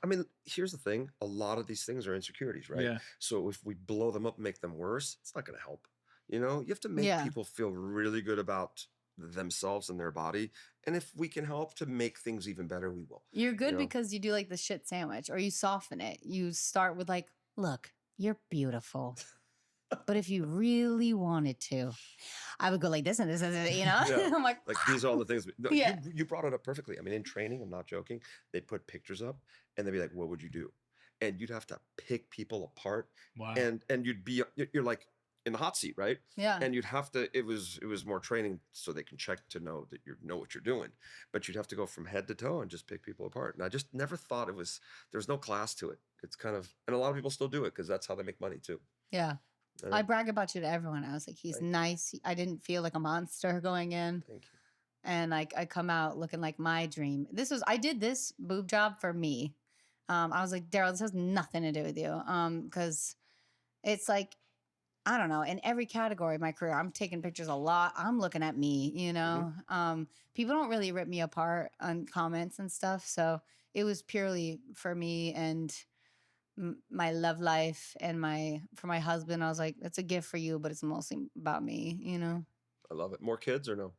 I mean, here's the thing. A lot of these things are insecurities, right? Yeah. So if we blow them up, make them worse, it's not going to help. You know, you have to make Yeah. people feel really good about themselves and their body. And if we can help to make things even better, we will. You're good because you do like the shit sandwich, or you soften it. You start with like, look, you're beautiful. But if you really wanted to, I would go like this and this and this, Yeah. I'm like these are all the things. No, Yeah. you brought it up perfectly. I mean, in training, I'm not joking. They'd put pictures up and they'd be like, what would you do? And you'd have to pick people apart. Wow. And you're like in the hot seat, right? Yeah. And you'd have to, it was more training so they can check to know that you know what you're doing. But you'd have to go from head to toe and just pick people apart. And I just never thought there's no class to it. It's kind of, and a lot of people still do it because that's how they make money too. Yeah. I brag about you to everyone. I was like, he's nice. I didn't feel like a monster going in. Thank you. And like I come out looking like my dream. I did this boob job for me. I was like, Daryl, this has nothing to do with you. Because it's like, I don't know, in every category of my career, I'm taking pictures a lot. I'm looking at me, People don't really rip me apart on comments and stuff. So it was purely for me and my love life and for my husband. I was like, it's a gift for you, but it's mostly about me, I love it. More kids or no?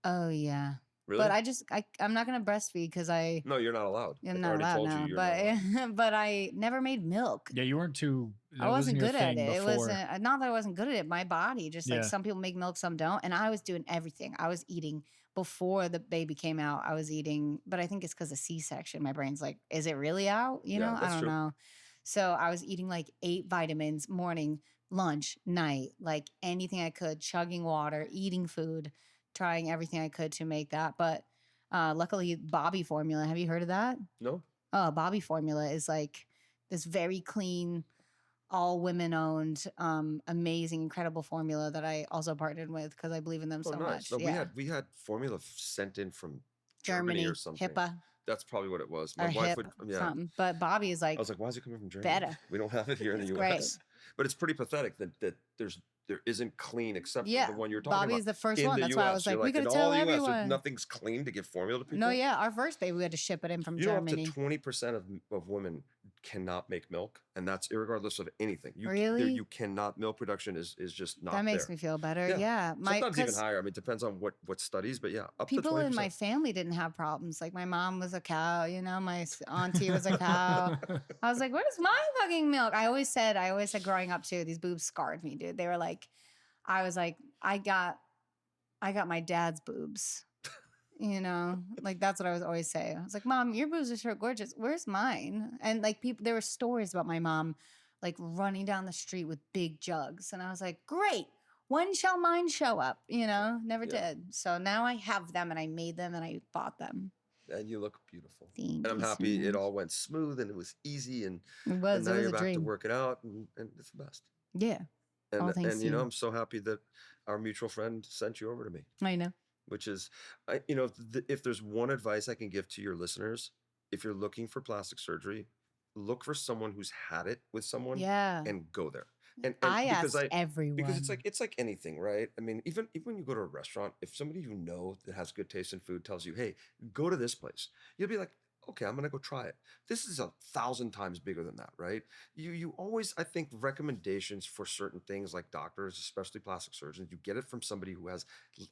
Oh yeah. Really? But I'm not gonna breastfeed because No, you're not allowed. I'm not allowed now. But I never made milk. Yeah, you weren't too. I wasn't good at it. Before. It wasn't not that I wasn't good at it. My body, just like some people make milk, some don't. And I was doing everything. I was eating before the baby came out. I was eating, but I think it's because of C-section. My brain's like, is it really out? I don't know. So I was eating like 8 vitamins, morning, lunch, night, like anything I could, chugging water, eating food, trying everything I could to make that. But luckily, Bobby formula. Have you heard of that? No. Oh, Bobby formula is like this very clean, all women owned, amazing, incredible formula that I also partnered with because I believe in them so much. No, we had formula sent in from Germany or something. HIPAA. That's probably what it was. My wife would, something. But Bobby is like, I was like, why is it coming from Germany? Better. We don't have it here in the U.S. Great. But it's pretty pathetic that there isn't clean except for the one you're talking Bobby's about. the first one. That's why I was like, we could tell everyone. Nothing's clean to give formula to people. No, yeah. Our first baby, we had to ship it in from Germany. Up to 20% of women cannot make milk, and that's irregardless of anything. Really? You cannot. Milk production is just not That makes me feel better. Yeah. Sometimes even higher. I mean, it depends on what studies, but yeah, up people to 20%. in my family didn't have problems. Like my mom was a cow, my auntie was a cow. I was like, where's my fucking milk? I always said growing up too, these boobs scarred me, dude. They were like, I was like, I got my dad's boobs. Like that's what I was always say. I was like, Mom, your boobs are so gorgeous. Where's mine? And like there were stories about my mom like running down the street with big jugs. And I was like, great. When shall mine show up? Never did. So now I have them and I made them and I bought them. And you look beautiful. Thank and I'm you happy so it all went smooth and it was easy and it was now you're a back dream. to work it out and it's the best. Yeah. And I'm so happy that our mutual friend sent you over to me. I know. Which is, if there's one advice I can give to your listeners, if you're looking for plastic surgery, look for someone who's had it with someone and go there. And I ask everyone. Because it's like anything, right? I mean, even when you go to a restaurant, if somebody you know that has good taste in food tells you, hey, go to this place, you'll be like, okay, I'm going to go try it. This is 1,000 times bigger than that, right? You always, I think, recommendations for certain things like doctors, especially plastic surgeons, you get it from somebody who has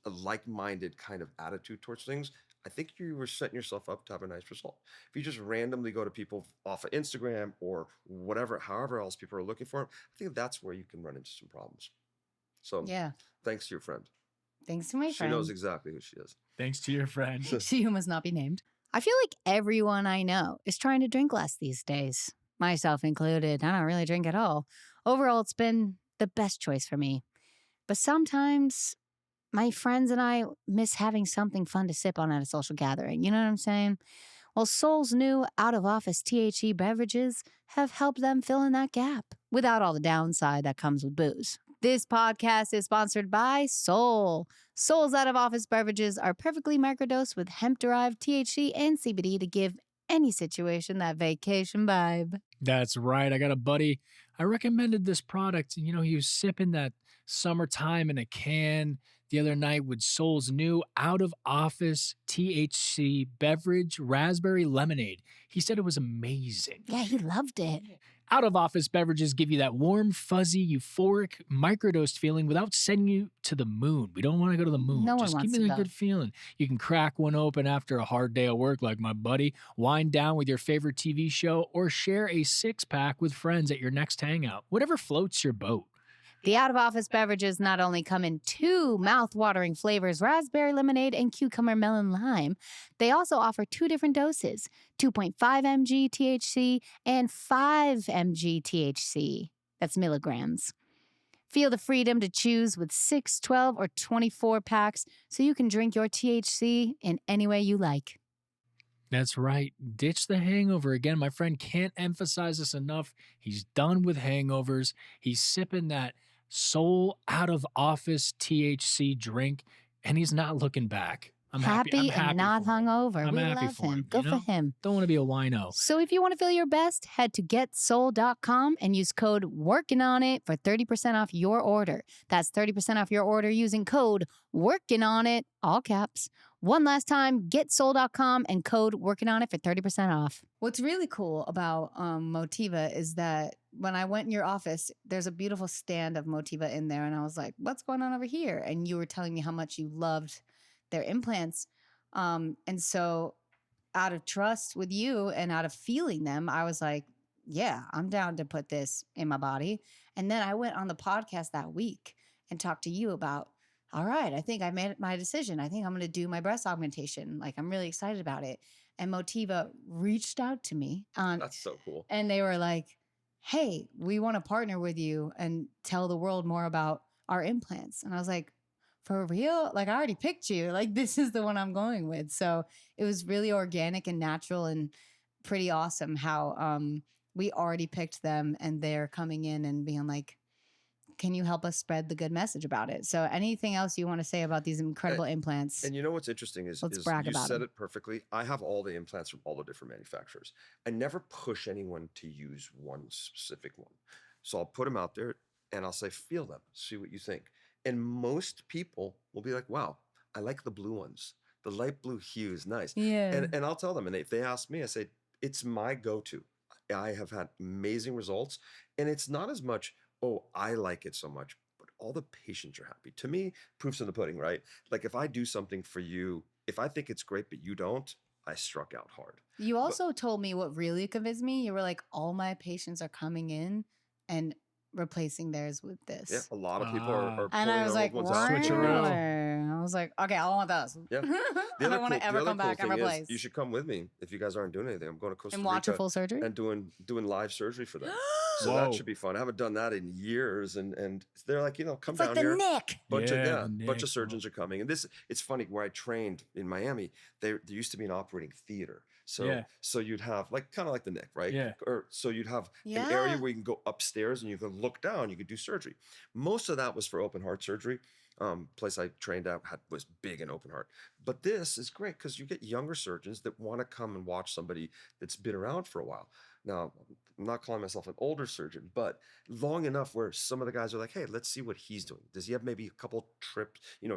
a like-minded kind of attitude towards things. I think you were setting yourself up to have a nice result. If you just randomly go to people off of Instagram or whatever, however else people are looking for them, I think that's where you can run into some problems. So thanks to your friend. Thanks to my friend. She knows exactly who she is. Thanks to your friend. She who must not be named. I feel like everyone I know is trying to drink less these days, myself included. I don't really drink at all. Overall, it's been the best choice for me. But sometimes my friends and I miss having something fun to sip on at a social gathering. You know what I'm saying? Well, Sol's new out-of-office THC beverages have helped them fill in that gap without all the downside that comes with booze. This podcast is sponsored by Sol. Sol's out-of-office beverages are perfectly microdosed with hemp-derived THC and CBD to give any situation that vacation vibe. That's right. I got a buddy. I recommended this product. He was sipping that summertime in a can the other night with Sol's new out-of-office THC beverage, raspberry lemonade. He said it was amazing. Yeah, he loved it. Out-of-office beverages give you that warm, fuzzy, euphoric, microdosed feeling without sending you to the moon. We don't want to go to the moon. No one Just give wants me to that go. good feeling. You can crack one open after a hard day of work like my buddy, wind down with your favorite TV show, or share a six-pack with friends at your next hangout. Whatever floats your boat. The out-of-office beverages not only come in 2 mouth-watering flavors, raspberry lemonade and cucumber melon lime, they also offer 2 different doses, 2.5 mg THC and 5 mg THC. That's milligrams. Feel the freedom to choose with 6, 12, or 24 packs so you can drink your THC in any way you like. That's right. Ditch the hangover. Again, my friend can't emphasize this enough. He's done with hangovers. He's sipping that soul out of office THC drink, and he's not looking back. I'm happy and not hungover. I'm we happy love for him. him. Good for him. Don't want to be a wino. So if you want to feel your best, head to getsoul.com and use code Workin On It for 30% off your order. That's 30% off your order using code Workin On It, all caps. One last time, getsoul.com and code Workin On It for 30% off. What's really cool about Motiva is that when I went in your office, there's a beautiful stand of Motiva in there. And I was like, what's going on over here? And you were telling me how much you loved their implants. And so out of trust with you and out of feeling them, I was like, yeah, I'm down to put this in my body. And then I went on the podcast that week and talked to you about, all right, I think I made my decision. I think I'm going to do my breast augmentation. Like, I'm really excited about it. And Motiva reached out to me. That's so cool. And they were like, hey, we want to partner with you and tell the world more about our implants. And I was like, for real? Like, I already picked you. Like, this is the one I'm going with. So it was really organic and natural and pretty awesome how we already picked them and they're coming in and being like, can you help us spread the good message about it? So anything else you want to say about these incredible implants? And you know what's interesting is Let's brag you about said them. it perfectly. I have all the implants from all the different manufacturers. I never push anyone to use one specific one. So I'll put them out there and I'll say, feel them, see what you think. And most people will be like, wow, I like the blue ones. The light blue hue is nice. Yeah. And I'll tell them, and if they ask me, I say, it's my go-to. I have had amazing results. And it's not as much, oh, I like it so much, but all the patients are happy. To me, proof's in the pudding, right? Like if I do something for you, if I think it's great, but you don't, I struck out hard. You also told me what really convinced me. You were like, all my patients are coming in and replacing theirs with this. Yeah, a lot of people are pulling and I was their like, old what? ones out. Switch around. I was like, okay, I want those. Yeah. I don't want to ever come back and replace. You should come with me if you guys aren't doing anything. I'm going to Costa and Rica watch a full surgery and doing live surgery for them. So Whoa. that should be fun. I haven't done that in years, and they're like, come it's down like the here. Nick. Bunch Nick. of surgeons are coming, and it's funny. Where I trained in Miami, there used to be an operating theater. So you'd have kind of like the Nick, right? Yeah. Or so you'd have an area where you can go upstairs and you can look down. You could do surgery. Most of that was for open heart surgery. Place I trained at was big in open heart. But this is great because you get younger surgeons that want to come and watch somebody that's been around for a while. Now, I'm not calling myself an older surgeon, but long enough where some of the guys are like, hey, let's see what he's doing. Does he have maybe a couple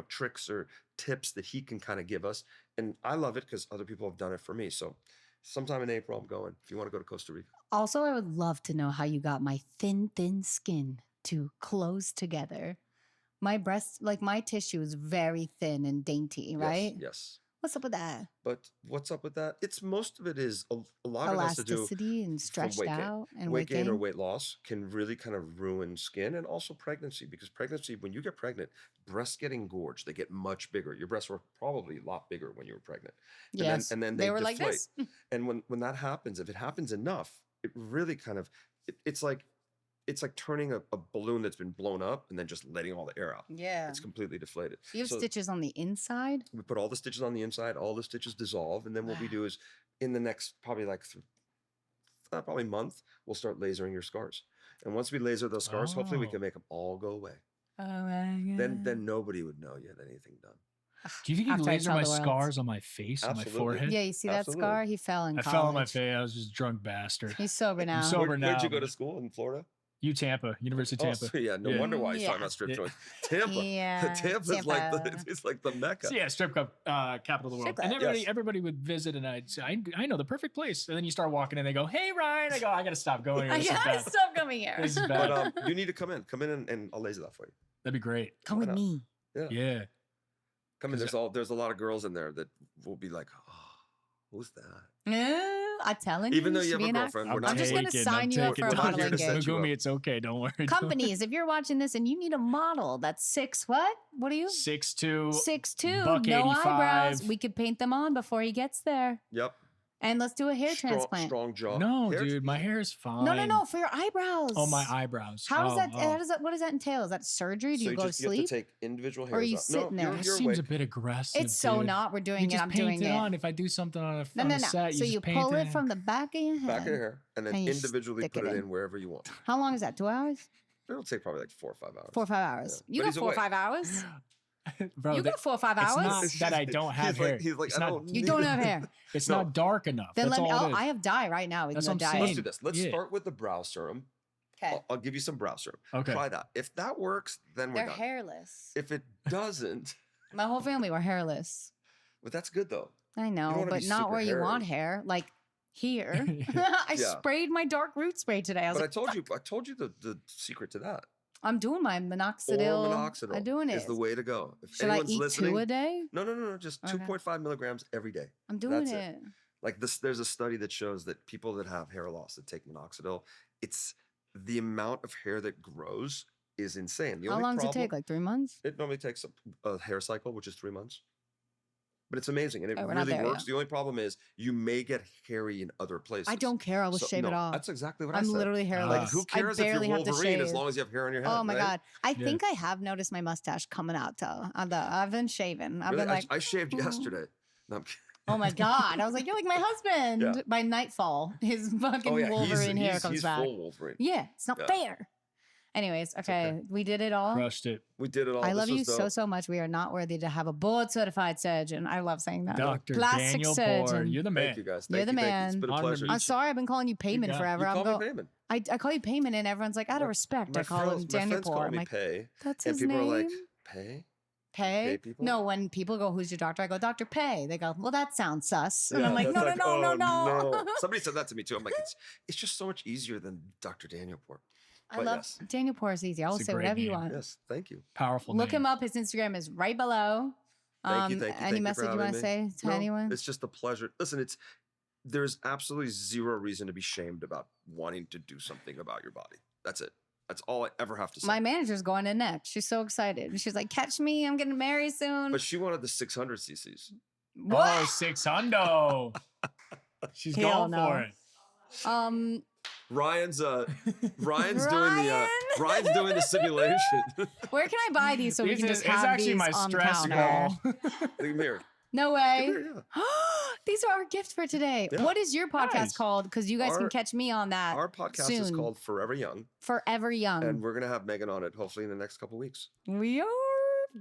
tricks or tips that he can kind of give us? And I love it because other people have done it for me. So sometime in April, I'm going, if you want to go to Costa Rica. Also, I would love to know how you got my thin skin to close together. My breast, my tissue is very thin and dainty, right? Yes. What's up with that? But what's up with that? Most of it is a lot of it has to do elasticity and stretched out and weight gain or weight loss can really kind of ruin skin, and also pregnancy, because pregnancy, when you get pregnant, breasts get engorged. They get much bigger. Your breasts were probably a lot bigger when you were pregnant. Yes. And then they were deflate. like this. And when that happens, if it happens enough, it really kind of it's like turning a balloon that's been blown up and then just letting all the air out. Yeah. It's completely deflated. You have stitches on the inside? We put all the stitches on the inside, all the stitches dissolve, and then what we do is in the next probably probably month, we'll start lasering your scars. And once we laser those scars, hopefully we can make them all go away. Oh my God. Then nobody would know you had anything done. Do you think you can After I laser tell my the world. scars on my face, on my forehead? Yeah, you see that Absolutely. scar? He fell in I college. fell on my face. I was just a drunk bastard. He's sober now. sober now. Where'd you go to school in Florida? Tampa, University of Tampa. Oh, yeah, no wonder why he's talking about strip joints. Tampa. Tampa's like it's like the Mecca. So strip club capital of the world. And everybody would visit, and I'd say, I know the perfect place. And then you start walking in, they go, "Hey, Ryan." I go, "I got to stop going here. I got to stop coming here." This is bad. But you need to come in and I'll laser that for you. That'd be great. Come with me. Yeah. Come in. There's a lot of girls in there that will be like, "Oh, who's that?" I'm telling you. Even though you have a girlfriend, I'm just going to sign you up for a modeling gig. It's okay. Don't worry. Companies, if you're watching this and you need a model that's what? What are you? 6'2". 6'2". No 85. eyebrows. We could paint them on before he gets there. Yep. And let's do a hair transplant. Strong jaw. No, dude, my hair is fine. No, for your eyebrows. Oh, my eyebrows. How does that? What does that entail? Is that surgery? Do you go to sleep? You have to take individual hairs or are you sitting there? That seems a bit aggressive. It's so not. We're doing it. I'm doing it. On. If I do something on a set, so you pull it from the back of your head. Back of your hair, and then individually put it in wherever you want. How long is that? 2 hours? It'll take probably like 4 or 5 hours. 4 or 5 hours. You got 4 or 5 hours? Bro, you got 4 or 5 hours? It's not that I don't have hair. He's like, you don't have hair. It's not dark enough. Then That's let me. all it is. I have dye right now. We can go dye. Let's do this. Let's start with the brow serum. Okay. I'll give you some brow serum. Okay. Try that. If that works, then we're They're done. hairless. If it doesn't, my whole family were hairless. But that's good though. I know, but not where you want hair. Like here, I sprayed my dark root spray today. I told you the secret to that. I'm doing my minoxidil. Minoxidil I'm doing it. Is the way to go. If Should I eat listening, 2 a day? No. Just 2.5 milligrams every day. I'm doing it. Like this, there's a study that shows that people that have hair loss that take minoxidil, it's the amount of hair that grows is insane. How long does it take? Like 3 months? It normally takes a hair cycle, which is 3 months. But it's amazing, and it really works. Yet. The only problem is you may get hairy in other places. I don't care. I will shave it off. That's exactly what I said. I'm literally hairless. Like, who cares if you're Wolverine as long as you have hair on your head? Oh my God. I think I have noticed my mustache coming out though. I've been shaving. I've been like, I shaved yesterday. No, I'm kidding. Oh my God. I was like, you're like my husband. Yeah. By nightfall, his fucking Wolverine hair comes back. He's full Wolverine. Yeah, it's not fair. Anyways, okay, we did it all. Crushed it. We did it all. I love you so much. We are not worthy to have a board certified surgeon. I love saying that. Dr. Plastic Danielpour, surgeon. you're the man. Thank you guys. You're the man. It's been a pleasure. I'm sorry, I've been calling you Payman forever. You call me Payman. I call you Payman, and everyone's like, out of respect, I call him Danielpour. My friends call me Pay. That's his name. And people are like, Pay? Pay people? No, when people go, who's your doctor? I go, Dr. Pay. They go, well, that sounds sus. And I'm like, no. Somebody said that to me too. I'm like, it's just so much easier than Dr. Danielpour. I love Danielpour is easy. I will say whatever you want. Yes, thank you. Powerful. Look him up. His Instagram is right below. Thank you. Any message you want to say to anyone? It's just a pleasure. Listen, there's absolutely zero reason to be shamed about wanting to do something about your body. That's it. That's all I ever have to say. My manager's going in next. She's so excited. She's like, catch me. I'm getting married soon. But she wanted the 600 cc's. What? Oh, 600. She's going for it. Ryan's doing the simulation. Where can I buy these so we can just have these my on stress the counter? Come here. No way. Here, These are our gift for today. Yeah. What is your podcast called? Because you guys can catch me on that. Our podcast is called Forever Young. Forever Young. And we're going to have Meghan on it hopefully in the next couple weeks. We are.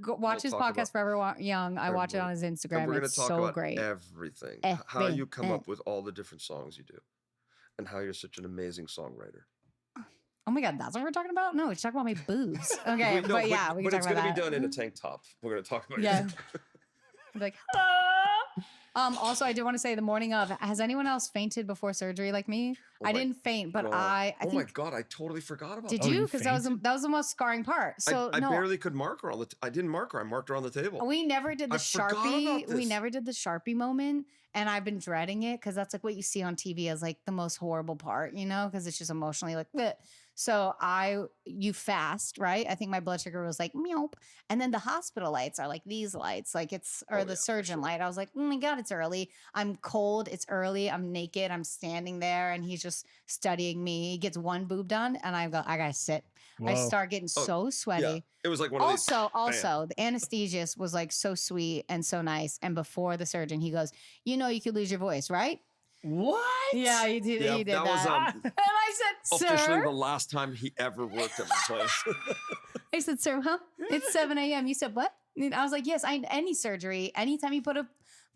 Watch his podcast, Forever Young. I watch it on his Instagram. And we're going to talk about great. Everything. How you come up with all the different songs you do. And how you're such an amazing songwriter. Oh my God, that's what we're talking about? No, we're talking about my boobs. Okay, we can talk about that. But it's going to be done in a tank top. We're going to talk about it. Like, also, I did want to say the morning of, has anyone else fainted before surgery like me? I didn't faint, but I think. Oh my God, I totally forgot about that. Did you? Because that was the most scarring part. So I barely could mark her I didn't mark her. I marked her on the table. We never did the Sharpie. We never did the Sharpie moment. And I've been dreading it because that's like what you see on TV as like the most horrible part, because it's just emotionally like, bleh. So you fast, right? I think my blood sugar was like, meow. And then the hospital lights are like these lights, like the surgeon light. I was like, oh my God, it's early. I'm cold. It's early. I'm naked. I'm standing there and he's just studying me. He gets one boob done and I go, I gotta sit. Whoa. I start getting so sweaty. Yeah. It was like one of these. Also, the anesthesiast was like so sweet and so nice. And before the surgeon, he goes, you could lose your voice, right? What? Yeah, he did. Yeah, he did that. Was, and I said, sir. Officially the last time he ever worked at my place. I said, sir, huh? It's 7 a.m. You said, what? And I was like, yes, any surgery, anytime you put a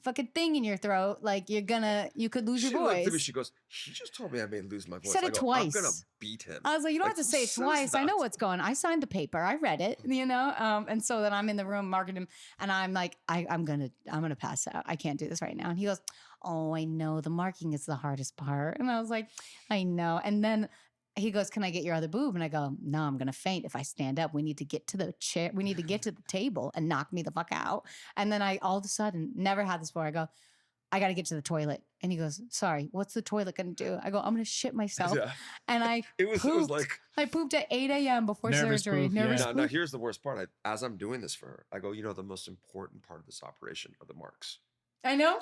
fucking thing in your throat, like you could lose your voice. She goes, he just told me I may lose my voice. Said it twice. I'm gonna beat him. I was like, you don't have to say it twice. I know what's going on. I signed the paper. I read it, and so then I'm in the room marketing him, and I'm like, I'm gonna pass out. I can't do this right now. And he goes, oh, I know the marking is the hardest part. And I was like, I know. And then he goes, can I get your other boob? And I go, no, I'm going to faint if I stand up. We need to get to the chair. We need to get to the table and knock me the fuck out. And then I all of a sudden, never had this before. I go, I got to get to the toilet. And he goes, sorry, what's the toilet going to do? I go, I'm going to shit myself. Yeah. And I pooped at 8 a.m. before surgery. Now, here's the worst part. As I'm doing this for her, I go, the most important part of this operation are the marks. I know.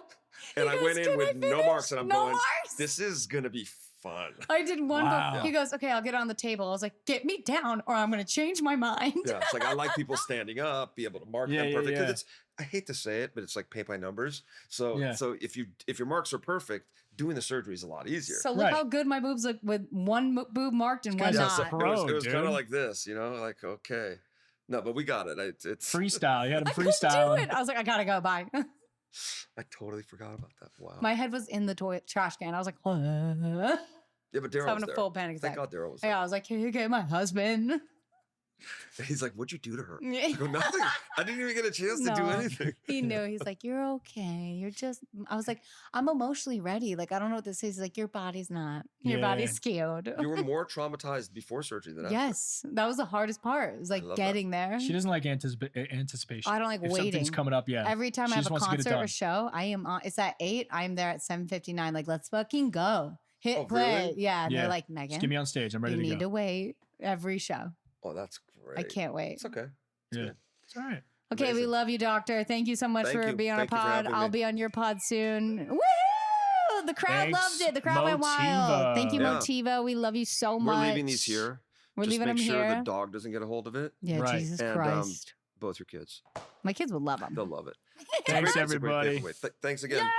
And I went in with no marks, and I'm going, this is going to be fun. I did one. Wow. He goes, okay, I'll get on the table. I was like, get me down or I'm going to change my mind. Yeah, it's like I like people standing up, be able to mark them perfect. Because I hate to say it, but it's like paint by numbers. So if your marks are perfect, doing the surgery is a lot easier. So look how good my boobs look with one boob marked and one not. So it was kind of like this, like, okay. No, but we got it. It's freestyle. You had a freestyle. I couldn't do it. I was like, I got to go. Bye. I totally forgot about that. Wow. My head was in the trash can. I was like, yeah, but Daryl was having a full panic attack. Thank God Daryl was there. Yeah, I was like, here, get my husband. And he's like, what'd you do to her? I go, nothing. I didn't even get a chance to do anything. He knew. He's like, you're okay. I was like, I'm emotionally ready. Like, I don't know what this is. He's like, your body's not. Your body's scared. You were more traumatized before surgery than after. Yes. That was the hardest part. It was like getting there. She doesn't like anticipation. I don't like waiting. Something's coming up, Every time I have a concert or show, I am on. It's at 8. I'm there at 7:59. Like, let's fucking go. Hit play. Really? Yeah. And they're like, Meghan. Just get me on stage. I'm ready to go. You need to wait every show. Oh, that's great. I can't wait. It's okay. It's all right. Okay, amazing. We love you, doctor. Thank you so much for being on our pod. I'll be on your pod soon. Woo! The crowd loved it. The crowd went wild. Thank you, Motiva. We love you so much. We're leaving these here. We're leaving them here. Just make sure the dog doesn't get a hold of it. Yeah, right. Jesus Christ. Both your kids. My kids will love them. They'll love it. Thanks, everybody. Thanks again. Yes!